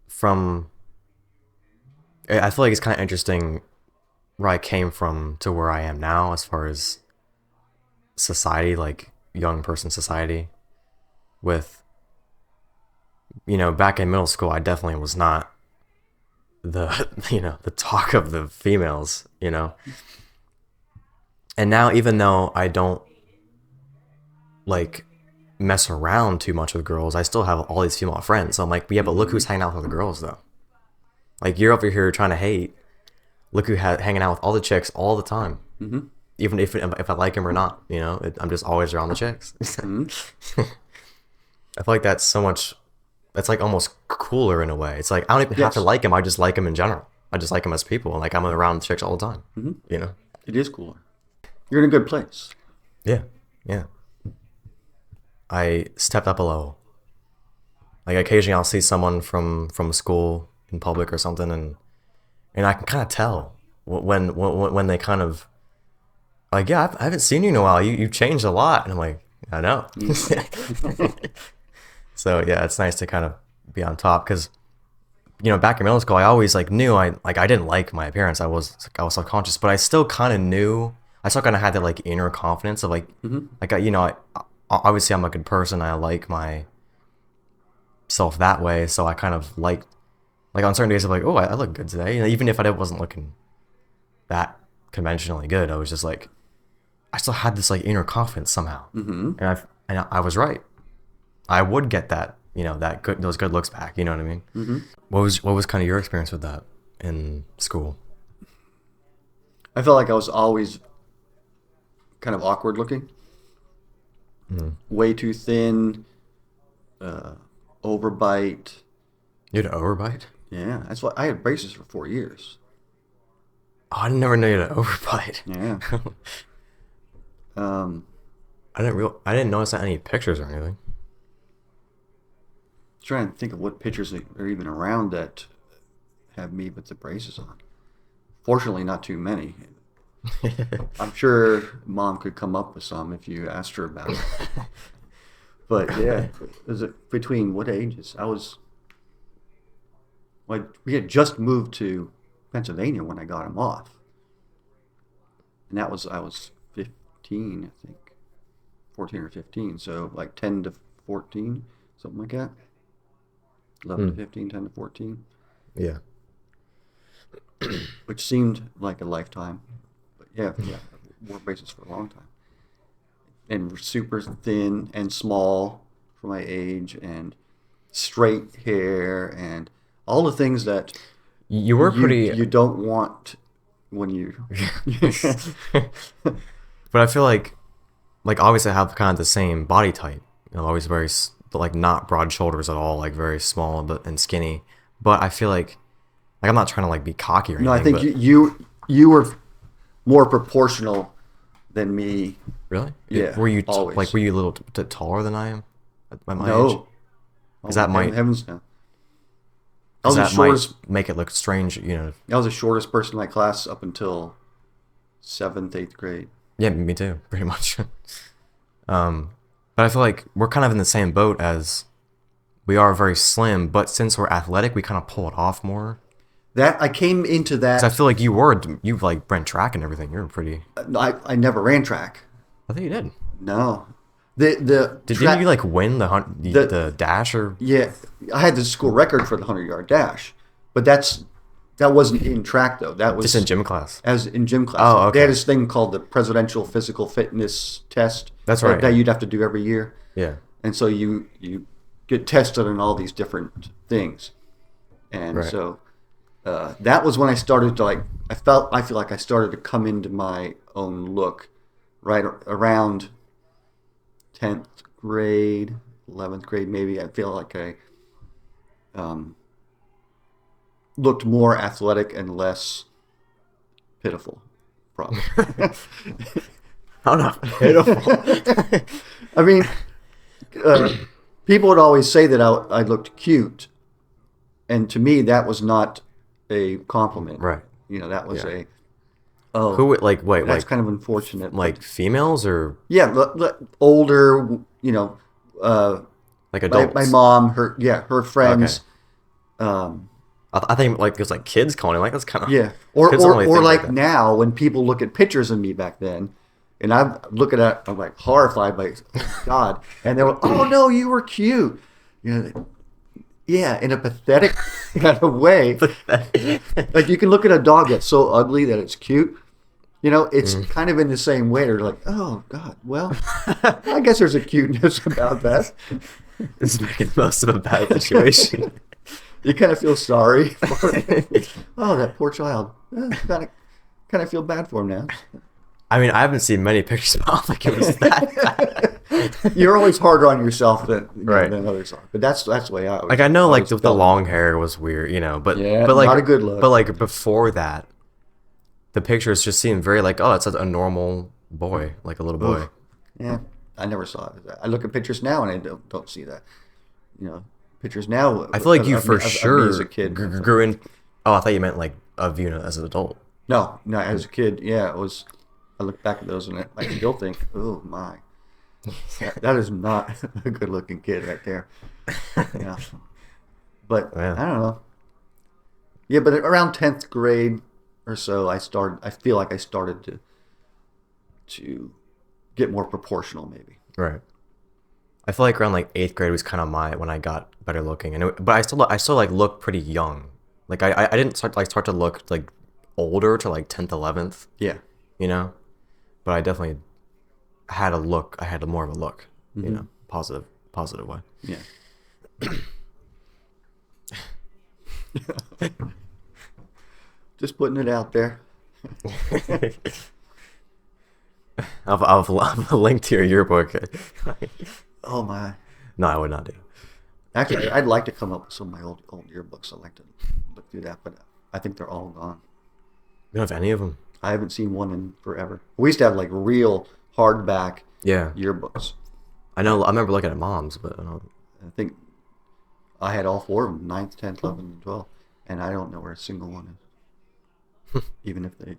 A: from, I feel like it's kind of interesting where I came from to where I am now as far as society, like young person society. With back in middle school, I definitely was not the the talk of the females, and now, even though I don't like mess around too much with girls, I still have all these female friends. So I'm like, yeah, but look who's hanging out with the girls though. Like, you're over here trying to hate, look who hanging out with all the chicks all the time.
B: Mm-hmm.
A: Even if I like him or not, I'm just always around the chicks.
B: Mm-hmm.
A: I feel like that's so much. That's like almost cooler in a way. It's like I don't even have to like him. I just like him in general. I just like him as people. And like, I'm around chicks all the time.
B: Mm-hmm. It is cooler. You're in a good place.
A: Yeah. I stepped up a level. Like, occasionally I'll see someone from school in public or something, and I can kind of tell when they kind of like, yeah, I haven't seen you in a while. You've changed a lot, and I'm like, I know. So yeah, it's nice to kind of be on top, because back in middle school, I always like knew I didn't like my appearance. I was self-conscious, but I still kind of knew. I still kind of had that like inner confidence of like, like I obviously I'm a good person. I like myself that way, so I kind of like on certain days I'm like, oh, I look good today. Even if I wasn't looking that conventionally good, I was just like, I still had this like inner confidence somehow, and I was right. I would get that, those good looks back. You know what I mean?
B: Mm-hmm.
A: What was kind of your experience with that in school?
B: I felt like I was always kind of awkward looking, way too thin, overbite.
A: You had an overbite?
B: Yeah, that's why I had braces for 4 years.
A: Oh, I never knew you had an overbite.
B: Yeah.
A: I didn't notice that any pictures or anything.
B: Trying to think of what pictures are even around that have me with the braces on. Fortunately, not too many. I'm sure Mom could come up with some if you asked her about it. But yeah, was it between what ages? We had just moved to Pennsylvania when I got him off, and I was 15, I think, 14 or 15. So like 10 to 14, something like that. 11 to 15, 10 to 14.
A: Yeah.
B: Which seemed like a lifetime. But yeah, wore braces for a long time. And super thin and small for my age, and straight hair, and all the things that
A: you were pretty.
B: You don't want when you.
A: But I feel like obviously I have kind of the same body type. Always very like not broad shoulders at all, like very small and skinny. But I feel like I'm not trying to like be cocky or anything.
B: No, I think you were more proportional than me.
A: Really?
B: Yeah.
A: Were you
B: always.
A: Like, were you a little taller than I am at my age?
B: No.
A: Because that might
B: heavens no.
A: Because that might make it look strange,
B: I was the shortest person in my class up until 7th, 8th grade.
A: Yeah, me too, pretty much. But I feel like we're kind of in the same boat, as we are very slim, but since we're athletic, we kind of pull it off more.
B: That I came into
A: 'Cause I
B: that.
A: feel like you've like ran track and everything. You're pretty.
B: I never ran track.
A: I think you did.
B: No, the
A: Didn't you like win
B: the
A: the dash or?
B: yeah, I had the school record for the 100-yard dash, but that wasn't in track though. That
A: Just in
B: was
A: gym class.
B: as in gym class.
A: Oh, okay.
B: They had this thing called the Presidential Physical Fitness Test.
A: That's right,
B: That
A: yeah.
B: you'd have to do every year,
A: Yeah.
B: and so you get tested on all these different things, and
A: Right.
B: so that was when I started to like. I feel like I started to come into my own look, right around 10th grade, 11th grade, maybe. I feel like I looked more athletic and less pitiful, probably.
A: Oh no, pitiful.
B: I mean, people would always say that I looked cute, and to me, that was not a compliment.
A: Right.
B: That was
A: Yeah.
B: oh,
A: Who would like wait
B: that's
A: like
B: kind of unfortunate.
A: like
B: but
A: females or
B: yeah, older,
A: like
B: my
A: adults?
B: mom, her friends.
A: I think like there's like kids calling it, like that's kind of
B: Yeah, or
A: kids don't really
B: or
A: think
B: like
A: that.
B: now when people look at pictures of me back then, and I'm looking at, I'm like horrified by, oh, God, and they're like, oh no, you were cute, yeah, in a pathetic kind of way. Like you can look at a dog that's so ugly that it's cute. It's kind of in the same way. They're like, oh God, well, I guess there's a cuteness about that.
A: It's making the most of a bad situation.
B: You kind of feel sorry for it. Oh, that poor child. Kind of feel bad for him now.
A: I mean, I haven't seen many pictures, but I don't think it was that bad.
B: You're always harder on yourself
A: Right.
B: than others are. But that's the way I always,
A: Like I know, like
B: always
A: the
B: felt.
A: long hair was weird, but
B: Yeah,
A: but like
B: not a good look.
A: But like before that, the pictures just seemed very like, oh, it's a normal boy, like a little boy.
B: Ugh. Yeah, I never saw it as that. I look at pictures now and I don't see that. Pictures now.
A: I feel like you
B: of
A: for
B: me, of
A: sure
B: me as a kid.
A: grew in. Oh, I thought you meant like of you as an adult.
B: No, as a kid, yeah, it was. I look back at those and I still think, oh my, that is not a good-looking kid right there. Yeah, but
A: Yeah.
B: I don't know. Yeah, but around 10th grade or so, I feel like I started to get more proportional, maybe.
A: Right. I feel like around like 8th grade was kind of when I got better looking, but I still like look pretty young. Like I didn't start to look like older to like 10th 11th,
B: Yeah.
A: but I definitely had a look. I had more of a look, positive way.
B: Yeah. Just putting it out there.
A: I've linked to your yearbook.
B: Oh my.
A: No, I would not do.
B: Actually, I'd like to come up with some of my old yearbooks. I'd like to look through that, but I think they're all gone.
A: You don't have any of them?
B: I haven't seen one in forever. We used to have like real hardback
A: Yeah.
B: yearbooks.
A: I know. I remember looking at mom's, but I don't.
B: I think I had all four of them, 9th, 10th, 11th, and 12th, and I don't know where a single one is. Even if they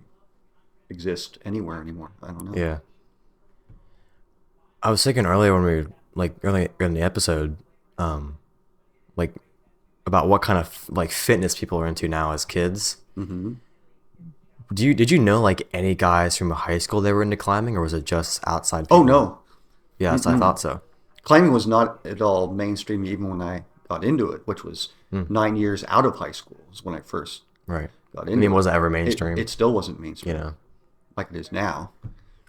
B: exist anywhere anymore. I don't know.
A: Yeah. I was thinking earlier when we early in the episode, like about what kind of like fitness people are into now as kids.
B: Mm-hmm.
A: Did you know like any guys from high school that were into climbing, or was it just outside people?
B: Oh, no.
A: Yeah, I thought so.
B: Climbing was not at all mainstream even when I got into it, which was 9 years out of high school is when I first
A: Right.
B: got
A: I
B: into
A: mean,
B: it.
A: was it ever mainstream?
B: It still wasn't mainstream. Like it is now.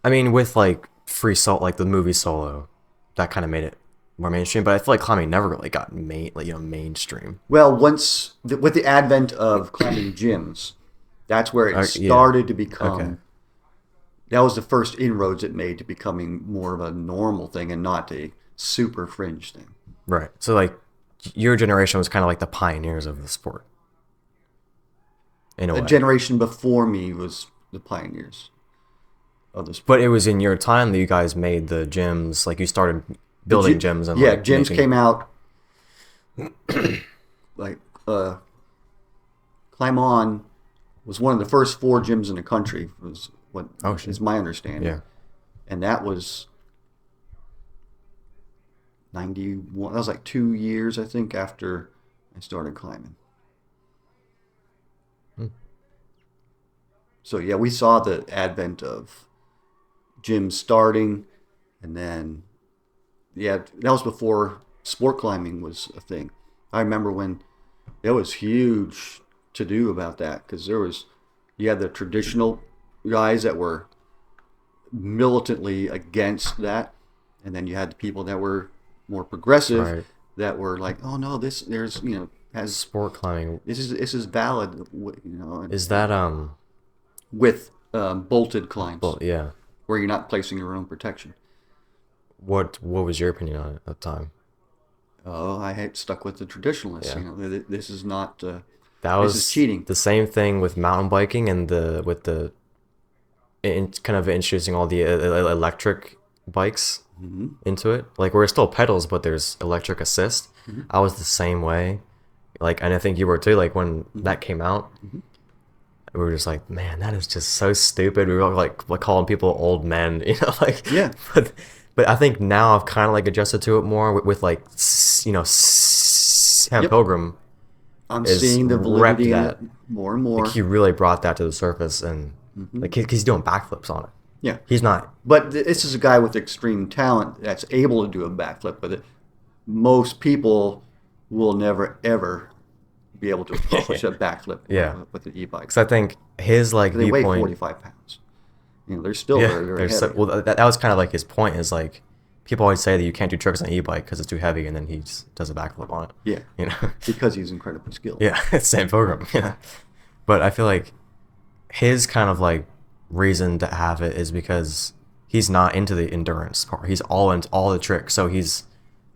A: I mean, with like like the movie Solo, that kind of made it more mainstream. But I feel like climbing never really got mainstream.
B: Well, with the advent of climbing gyms, that's where it started to become.
A: Okay.
B: That was the first inroads it made to becoming more of a normal thing and not a super fringe thing.
A: Right. So like your generation was kind of like the pioneers of the sport. In a way.
B: generation before me was the pioneers of the sport.
A: But it was in your time that you guys made the gyms, like you started building gyms and
B: gyms came out like Climb On was one of the first 4 gyms in the country, was what is my understanding.
A: Yeah.
B: And that was 91. That was like 2 years, I think, after I started climbing. So yeah, we saw the advent of gyms starting, and then that was before sport climbing was a thing. I remember when it was huge to do about that because you had the traditional guys that were militantly against that, and then you had the people that were more progressive
A: Right.
B: that were like, oh no, has
A: Sport climbing.
B: this is valid,
A: Is that
B: with bolted climbs
A: well, yeah.
B: where you're not placing your own protection.
A: What was your opinion on it at the time?
B: Oh, I had stuck with the traditionalists.
A: Yeah.
B: This is not.
A: That
B: This is
A: was
B: cheating.
A: the same thing with mountain biking and kind of introducing all the electric bikes into it. Like where it's still pedals, but there's electric assist. I was the same way. Like, and I think you were too. Like when that came out, we were just like, man, that is just so stupid. We were like calling people old men, like
B: Yeah.
A: But I think now I've kind of like adjusted to it more with like Sam
B: Yep.
A: Pilgrim.
B: I'm
A: is
B: seeing the
A: rep
B: validity in
A: that.
B: it more and more.
A: Like he really brought that to the surface, and like he's doing backflips on it.
B: Yeah.
A: He's not.
B: But this is a guy with extreme talent that's able to do a backflip with it. Most people will never ever be able to accomplish a backflip
A: Yeah.
B: with an e-bike.
A: Because I think his like
B: They weigh
A: viewpoint.
B: 45 pounds. They're still
A: Yeah,
B: very, very
A: there's
B: heavy.
A: well that was kind of like his point is like people always say that you can't do tricks on an e-bike because it's too heavy, and then he just does a backflip on it.
B: Yeah. Because he's incredibly skilled.
A: Yeah, it's Sam Pilgrim. Yeah, but I feel like his kind of like reason to have it is because he's not into the endurance part. He's all into all the tricks, so he's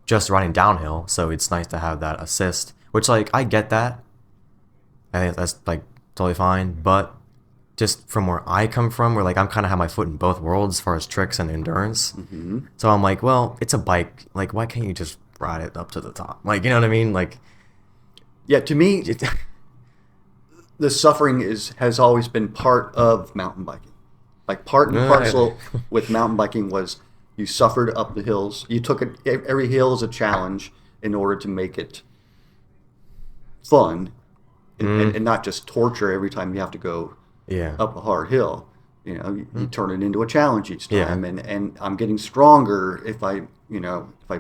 A: just riding downhill. So it's nice to have that assist, which like I get that. I think that's like totally fine, but just from where I come from, where like I'm kind of have my foot in both worlds as far as tricks and endurance. So I'm like, well, it's a bike. Like, why can't you just ride it up to the top? Like, you know what I mean? Like,
B: Yeah, to me, the suffering has always been part of mountain biking. Like part and parcel with mountain biking was you suffered up the hills. You took it, every hill as a challenge in order to make it fun and not just torture every time you have to go
A: yeah,
B: up a hard hill. You turn it into a challenge each
A: Yeah.
B: time, and I'm getting stronger if I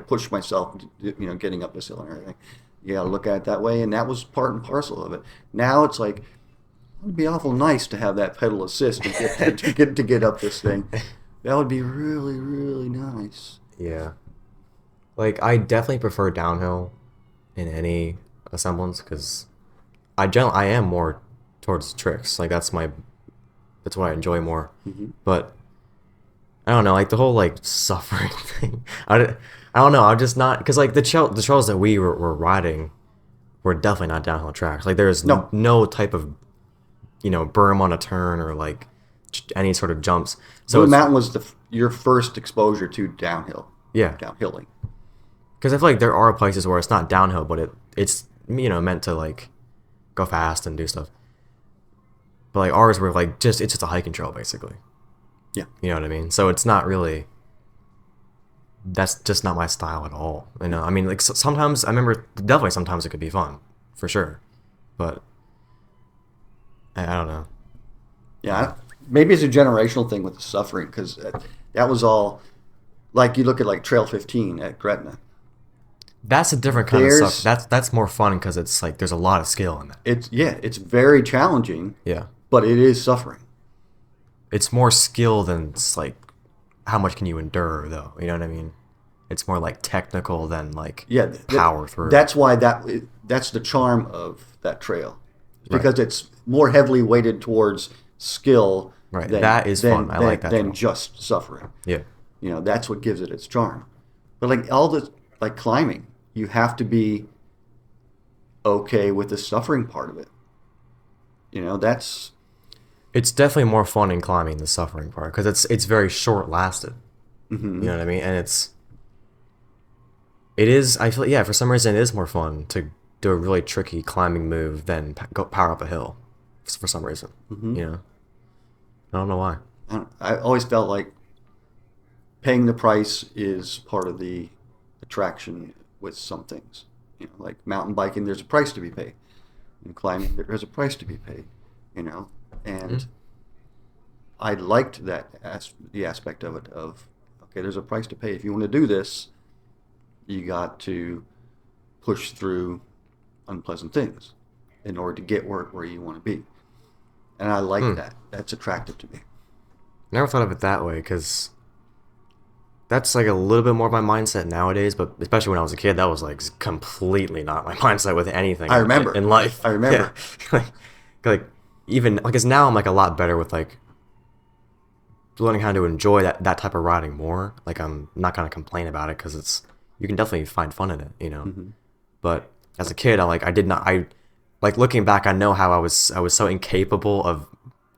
B: push myself, getting up this hill and everything. You gotta look at it that way, and that was part and parcel of it. Now it's like, it'd be awful nice to have that pedal assist to get up this thing. That would be really, really nice.
A: yeah. Like, I definitely prefer downhill in any semblance because I am more towards tricks. Like, that's what I enjoy more. But I don't know, like the whole like suffering thing. I don't know. I'm just not because like the trails that we were riding were definitely not downhill tracks. Like there's no type of berm on a turn or like any sort of jumps. So
B: Blue Mountain was your first exposure to downhill.
A: Yeah,
B: Downhilling.
A: because I feel like there are places where it's not downhill, but it's meant to like go fast and do stuff. But like ours were like it's just a hiking trail basically.
B: Yeah.
A: You know what I mean? So it's not really. That's just not my style at all. I mean, like sometimes I remember definitely sometimes it could be fun, for sure, but I don't know.
B: Yeah, maybe it's a generational thing with the suffering because that was all. Like you look at like Trail 15 at Gretna.
A: That's a different kind of stuff. That's more fun because it's like there's a lot of skill in that.
B: It's very challenging.
A: Yeah.
B: But it is suffering.
A: It's more skill than it's like how much can you endure though. You know what I mean? It's more like technical than like power through.
B: That's why that's the charm of that trail, because it's more heavily weighted towards skill.
A: Right. That is fun. I like that.
B: Than just suffering.
A: Yeah.
B: That's what gives it its charm. But like all the like climbing, you have to be okay with the suffering part of it. That's.
A: It's definitely more fun in climbing the suffering part because it's very short lasted.
B: Mm-hmm.
A: You know what I mean? And it is. I feel for some reason it is more fun to do a really tricky climbing move than go power up a hill for some reason.
B: Mm-hmm.
A: I don't know why.
B: I always felt like paying the price is part of the attraction with some things. Like mountain biking, there's a price to be paid. In climbing, there's a price to be paid. And I liked the aspect of it of, okay, there's a price to pay. If you want to do this, you got to push through unpleasant things in order to get where you want to be. And I like that. That's attractive to me.
A: Never thought of it that way, because that's like a little bit more of my mindset nowadays, but especially when I was a kid, that was like completely not my mindset with anything.
B: I remember.
A: In life.
B: I remember.
A: Yeah. like even, because now I'm like a lot better with like learning how to enjoy that type of riding more. Like I'm not going to complain about it, because you can definitely find fun in it, you know?
B: Mm-hmm.
A: But as a kid, I like looking back, I know how I was so incapable of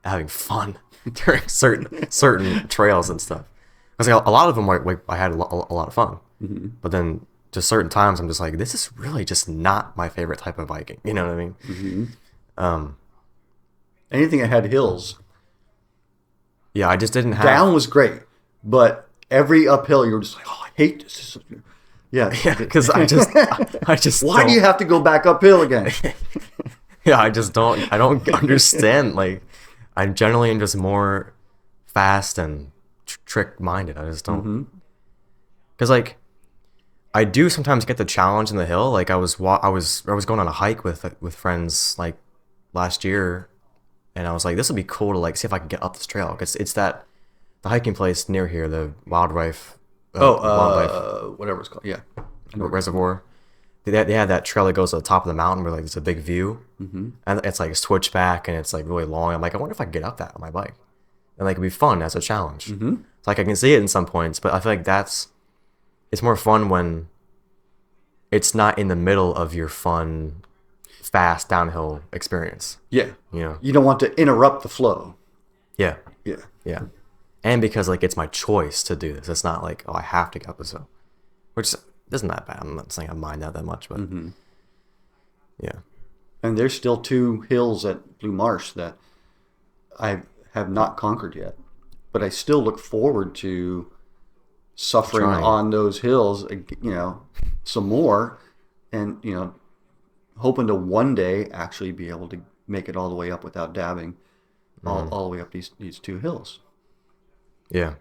A: having fun during certain trails and stuff. Because like, a lot of them, like I had a lot of fun,
B: Mm-hmm.
A: but then just certain times I'm just like, this is really just not my favorite type of biking. You know what I mean?
B: Mm-hmm. Anything that had hills.
A: Yeah, I just didn't have.
B: Down was great, but every uphill you were just like, oh, I hate this. Yeah,
A: because I just
B: why do you have to go back uphill again?
A: Yeah, I don't understand. Like, I generally am just more fast and trick minded. I just don't. Because like, I do sometimes get the challenge in the hill. Like I was going on a hike with friends like last year, and I was like, this would be cool to like see if I can get up this trail, because it's the hiking place near here, the wildlife.
B: Whatever it's called. Yeah,
A: reservoir. They had that trail that goes to the top of the mountain where like there's a big view, and it's like a switchback and it's like really long. I'm like, I wonder if I can get up that on my bike, and like it'd be fun as a challenge. So like I can see it in some points, but I feel like it's more fun when it's not in the middle of your fun, fast downhill experience.
B: Yeah,
A: You know?
B: you don't want to interrupt the flow.
A: Yeah.
B: Yeah,
A: Yeah. And because like it's my choice to do this. It's not like, oh, I have to get up this hill. Which isn't that bad. I'm not saying I mind that much, but yeah.
B: and there's still 2 hills at Blue Marsh that I have not conquered yet, but I still look forward to suffering
A: Trying.
B: on those hills, you know, some more, and you know, hoping to one day actually be able to make it all the way up without dabbing, all the way up these 2 hills.
A: Yeah.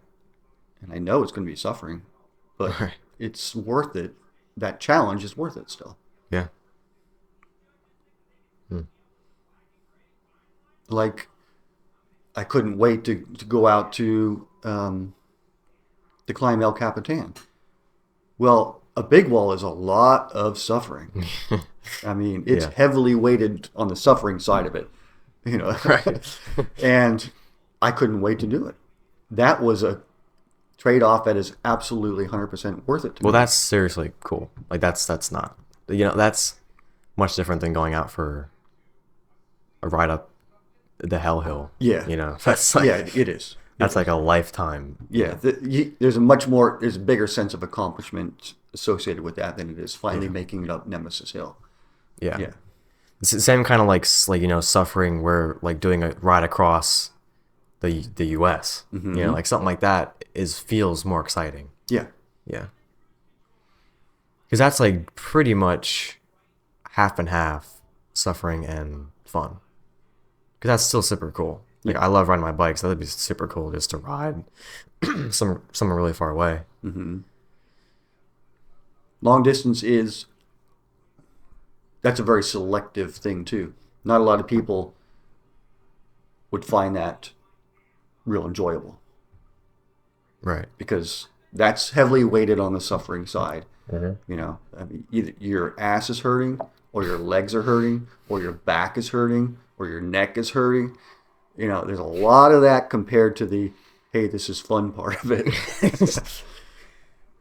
B: And I know it's going to be suffering, but
A: Right.
B: it's worth it. That challenge is worth it still.
A: Yeah.
B: Like, I couldn't wait to go out to climb El Capitan. Well, a big wall is a lot of suffering. I mean, it's heavily weighted on the suffering side of it, you know.
A: Right.
B: And I couldn't wait to do it. That was a trade-off that is absolutely 100% worth it to me.
A: Well, that's seriously cool. Like that's not, you know, that's much different than going out for a ride up the Hell Hill.
B: Yeah.
A: You know, that's like,
B: yeah, it is.
A: that's like a lifetime.
B: Yeah, there's a bigger sense of accomplishment associated with that than it is finally making it up Nemesis Hill.
A: Yeah.
B: Yeah.
A: It's the same kind of like, you know, suffering where like doing a ride across the U.S. You know, like something like that feels more exciting.
B: Yeah.
A: Yeah. Because that's like pretty much half and half suffering and fun. Because that's still super cool. Like I love riding my bikes. That'd be super cool just to ride somewhere really far away.
B: Long distance that's a very selective thing too. Not a lot of people would find that real enjoyable.
A: Right.
B: Because that's heavily weighted on the suffering side. You know, I mean, either your ass is hurting, or your legs are hurting, or your back is hurting, or your neck is hurting. You know, there's a lot of that compared to the, hey, this is fun part of it.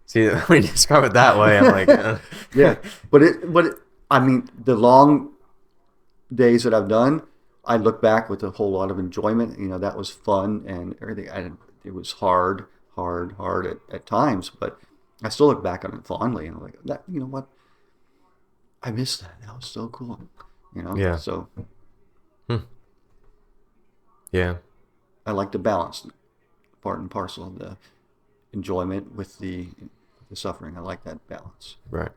A: See, when you describe it that way, I'm like,
B: Yeah, but I mean, the long days that I've done, I look back with a whole lot of enjoyment. You know, that was fun and everything. It was hard at times, but I still look back on it fondly, and I'm like, that, you know what? I missed that. That was so cool. You know?
A: Yeah.
B: So
A: yeah.
B: I like to balance part and parcel of the enjoyment with the suffering. I like that balance.
A: Right.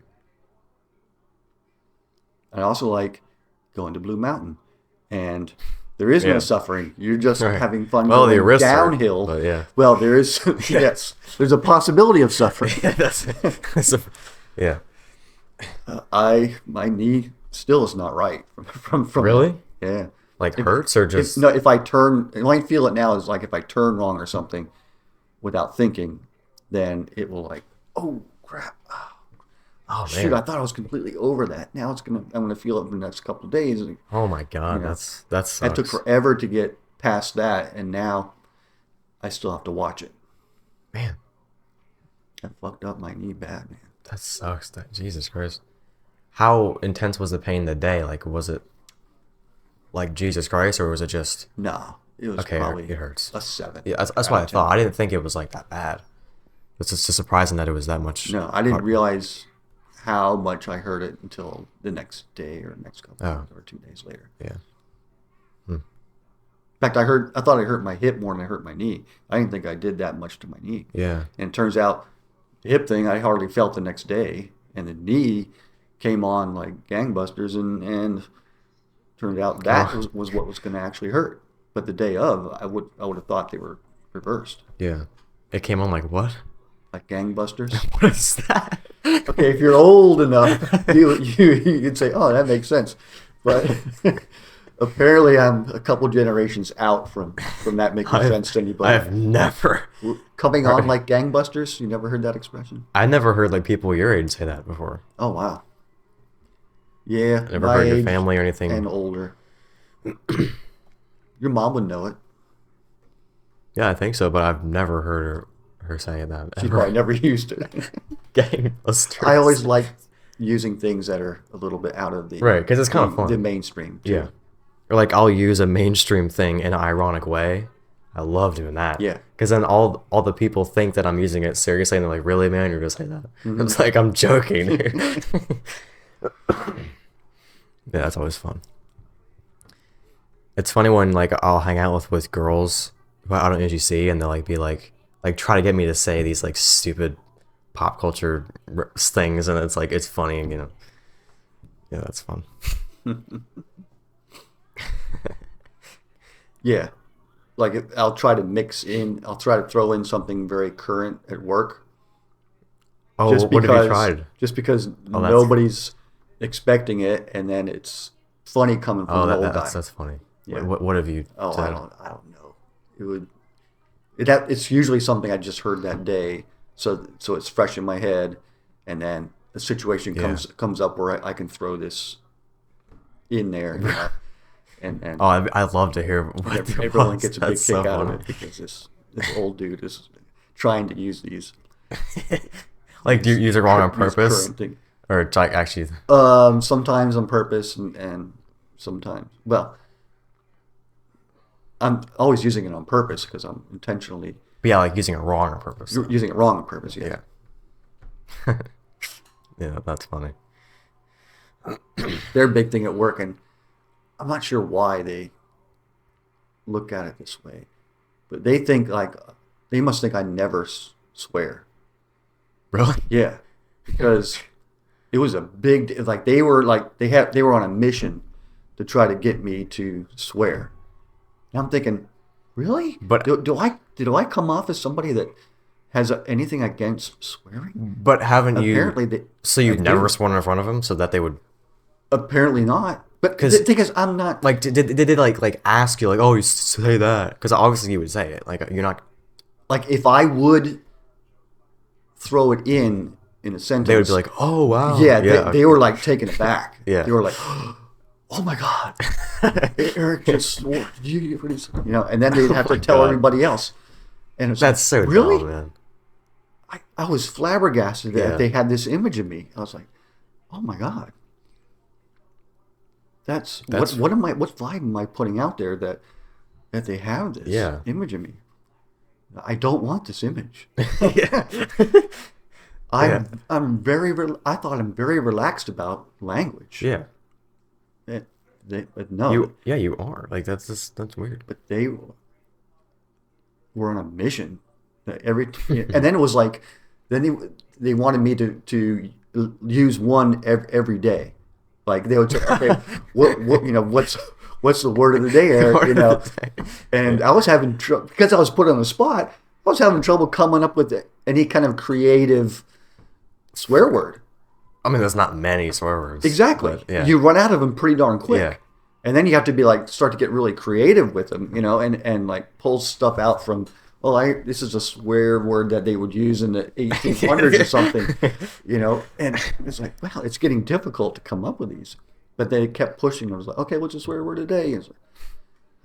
B: I also like going to Blue Mountain and There is no
A: Yeah.
B: suffering. You're just
A: Right.
B: having fun
A: Well, the
B: going
A: wrists hurt,
B: downhill.
A: but yeah.
B: Well, there is, yes, there's a possibility of suffering.
A: Yeah, yeah.
B: My knee still is not right from
A: Really?
B: Yeah.
A: Like hurts or just
B: If I turn, and I feel it now is like if I turn wrong or something without thinking, then it will like, oh crap.
A: oh
B: Shoot,
A: man.
B: I thought I was completely over that. Now I'm gonna feel it for the next couple of days. And,
A: Oh my god,
B: you know,
A: that
B: it took
A: sucks.
B: forever to get past that, and now I still have to watch it.
A: Man,
B: I fucked up my knee bad, man.
A: that sucks. Jesus Christ. How intense was the pain the day? Like, was it like Jesus Christ, or was it just
B: No, it was
A: okay?
B: probably
A: It hurts.
B: a 7.
A: Yeah, that's
B: out
A: what I
B: of 10.
A: thought. I didn't think it was like that bad. It's just surprising that it was that much.
B: No, I didn't realize how much I heard it until the next day or next couple or 2 days later.
A: Yeah.
B: In fact, I thought I hurt my hip more than I hurt my knee. I didn't think I did that much to my knee.
A: Yeah.
B: And it turns out the hip thing I hardly felt the next day, and the knee came on like gangbusters, and turned out that was what was going to actually hurt. But the day of, I would have thought they were reversed,
A: Yeah. It came on like what?
B: like gangbusters.
A: What is that?
B: Okay, if you're old enough, you'd say, "Oh, that makes sense," but apparently, I'm a couple generations out from that making sense to anybody.
A: I've never.
B: Coming on like gangbusters. You never heard that expression?
A: I never heard like people your age say that before.
B: Oh wow. Yeah,
A: I never
B: my
A: heard your
B: age
A: family or anything.
B: and older. Your mom would know it.
A: Yeah, I think so, but I've never heard her saying that.
B: She
A: ever.
B: probably never used it.
A: Gangbusters.
B: I always like using things that are a little bit out of the
A: Right, 'cause it's kind of fun.
B: the mainstream. Too.
A: Yeah. Or like I'll use a mainstream thing in an ironic way. I love doing that.
B: Yeah.
A: Because then all the people think that I'm using it seriously, and they're like, "Really, man? You're gonna say that?" It's like I'm joking. Yeah, that's always fun. It's funny when like I'll hang out with girls who I don't usually see, and they'll like be like try to get me to say these like stupid pop culture things, and it's like it's funny, you know. Yeah, that's fun.
B: Yeah. Like I'll try to throw in something very current at work.
A: Oh, what have you tried?
B: Just because
A: that's-
B: nobody's expecting it, and then it's funny coming from
A: Oh,
B: the old guy.
A: that's funny.
B: Yeah.
A: What have you
B: Oh,
A: said?
B: I don't know. It's usually something I just heard that day, so it's fresh in my head, and then a situation comes up where I can throw this in there, you know, and
A: Oh, I'd love to hear what it
B: everyone
A: was.
B: gets a big
A: That's
B: kick
A: so
B: out of
A: funny.
B: it because this old dude is trying to use these.
A: Like, do you use it wrong on
B: these
A: purpose?
B: current thing.
A: Or it's like actually...
B: Sometimes on purpose, and sometimes, well, I'm always using it on purpose because I'm intentionally
A: Yeah, like using it wrong on purpose.
B: using it wrong on purpose. Yeah.
A: Yeah, that's funny.
B: Their big thing at work, and I'm not sure why they look at it this way, but they must think I never swear.
A: Really?
B: Yeah, because it was a big, like they were on a mission to try to get me to swear. And I'm thinking, really?
A: But-
B: do I come off as somebody that has anything against swearing?
A: But haven't
B: Apparently,
A: So you've
B: I
A: never
B: do.
A: sworn in front of him so that they would...
B: Apparently not. But the
A: 'Cause-
B: thing is, I'm not.
A: Like, did they like ask you, like, oh, you say that? Because obviously you would say it. Like, you're not...
B: Like if I would throw it in a sentence,
A: They would be like, oh, wow.
B: yeah, they were like taken aback.
A: Yeah.
B: They were like, oh my God, Eric just swore. You know, and then they'd have to
A: my
B: tell
A: God.
B: everybody else. And it's
A: That's so
B: really?
A: dumb, man.
B: I was flabbergasted
A: Yeah.
B: that they had this image of me. I was like, oh my God. That's what vibe am I putting out there that they have this
A: Yeah.
B: image of me? I don't want this image.
A: Yeah.
B: I thought I'm very relaxed about language.
A: Yeah.
B: But no,
A: You are. Like, that's weird.
B: but they were on a mission. And then it was like, then they wanted me to use one every day. Like they would say, okay, what what's the word of the day, Eric? You know, and I was having trouble because I was put on the spot. I was having trouble coming up with any kind of creative swear word.
A: I mean, there's not many swear words.
B: Exactly.
A: But, yeah.
B: You run out of them pretty darn quick.
A: Yeah.
B: And then you have to be like, start to get really creative with them, you know, and like pull stuff out from, well, this is a swear word that they would use in the 1800s or something, you know. And it's like, wow, it's getting difficult to come up with these. But they kept pushing. I was like, okay, what's a swear word today? And it's like,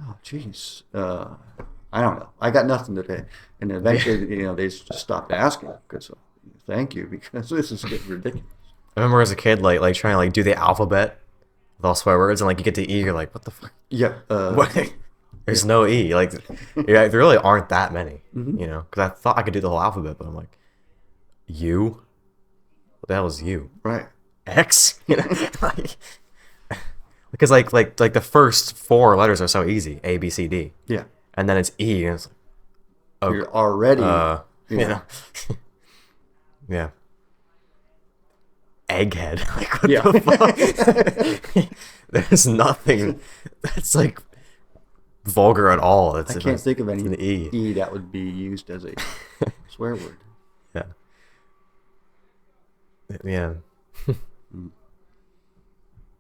B: oh, geez. I don't know. I got nothing today. And eventually, you know, they just stopped asking. Because, thank you, because this is getting ridiculous.
A: I remember as a kid, like trying to like do the alphabet with all swear words, and like you get to E, you're like, what the fuck?
B: Yeah.
A: What? There's no E. Like, yeah, there really aren't that many, you know? Because I thought I could do the whole alphabet, but I'm like, U? What the hell is U?
B: Right.
A: X? You know? Like, because like the first 4 letters are so easy. A, B, C, D.
B: Yeah.
A: And then it's E, and it's like, oh,
B: You're already,
A: you know? Yeah. Egghead. Like, what the fuck? There's nothing that's like vulgar at all.
B: I can't think of any E that would be used as a swear word.
A: Yeah. Yeah.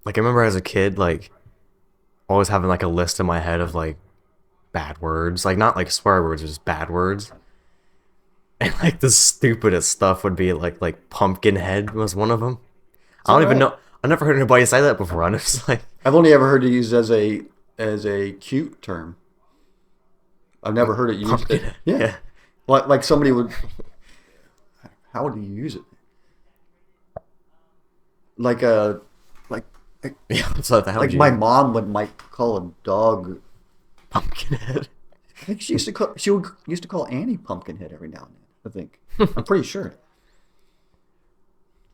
A: Like I remember as a kid, like always having like a list in my head of like bad words, like not like swear words, just bad words. And like the stupidest stuff would be like pumpkinhead was one of them. I don't even know. I never heard anybody say that before. I'm just like,
B: I've only ever heard it used as a cute term. I've never heard it used.
A: Pumpkinhead.
B: Yeah. Like somebody would. How would you use it? Like
A: yeah, so
B: like my mom might call a dog
A: Pumpkinhead.
B: I think she used to call Annie Pumpkinhead every now and then. I think. I'm pretty sure.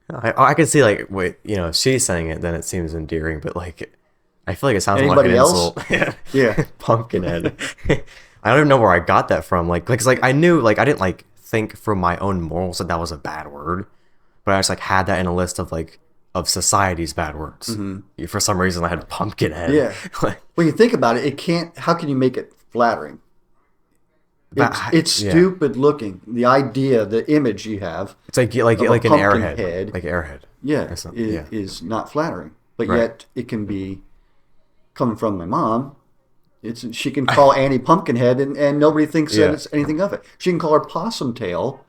A: I can see like, wait, you know, if she's saying it, then it seems endearing, but like, I feel like it sounds
B: Anybody
A: like an
B: else?
A: insult.
B: Yeah.
A: Pumpkinhead. I don't even know where I got that from. Like, cause like I knew, like I didn't like think from my own morals that was a bad word, but I just like had that in a list of like of society's bad words. Mm-hmm. For some reason, I had Pumpkinhead.
B: Yeah. When you think about it, it can't. How can you make it flattering? It's stupid looking. The idea, the image you have.
A: It's like an airhead. Head, like airhead.
B: Yeah, is not flattering. But yet it can be coming from my mom. She can call Annie Pumpkinhead and nobody thinks that it's anything of it. She can call her Possum Tail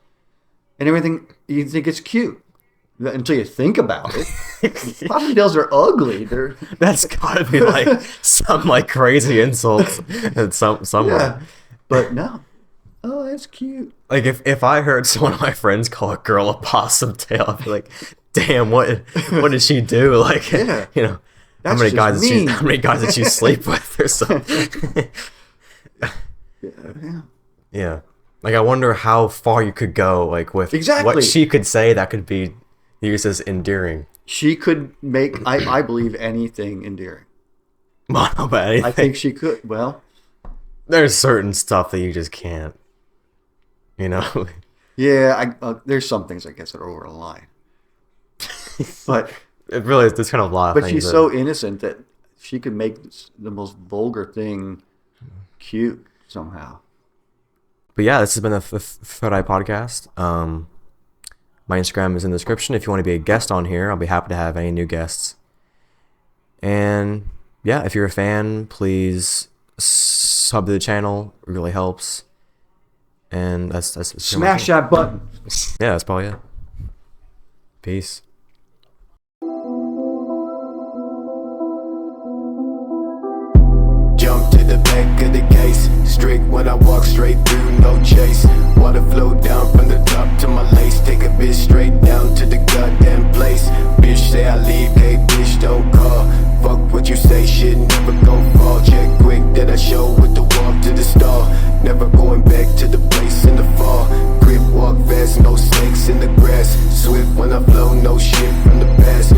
B: and everything. You think it's cute until you think about it. Possum tails are ugly.
A: That's gotta be like some like crazy insults somewhere. Yeah,
B: but no. Oh, that's cute.
A: Like if I heard one of my friends call a girl a possum tail, I'd be like, "Damn, what did she do?" Like, you know, how many guys did she sleep with or something? Yeah. Like I wonder how far you could go, like with what she could say that could be used as endearing.
B: She could make, I believe, anything endearing.
A: But anything.
B: I think she could. Well,
A: there's certain stuff that you just can't. You know?
B: Yeah, there's some things I guess that are over the line. But
A: it really is. There's kind of a lot of
B: things.
A: But
B: she's so innocent that she could make the most vulgar thing cute somehow.
A: But yeah, this has been the Third Eye Podcast. My Instagram is in the description. If you want to be a guest on here, I'll be happy to have any new guests. And yeah, if you're a fan, please sub to the channel. It really helps. And that's
B: smash that button.
A: Yeah, that's probably it. Peace.
D: Jump to the back of the case. Strict when I walk straight through, no chase. Water flow down from the top to my lace. Take a bitch straight down to the goddamn place. Bitch say I leave, hey bitch don't call. Fuck what you say, shit never go fall. Check quick that I show with the walk to the stall. Never going back to the place in the fall. Grip walk fast, no snakes in the grass. Swift when I flow, no shit from the past.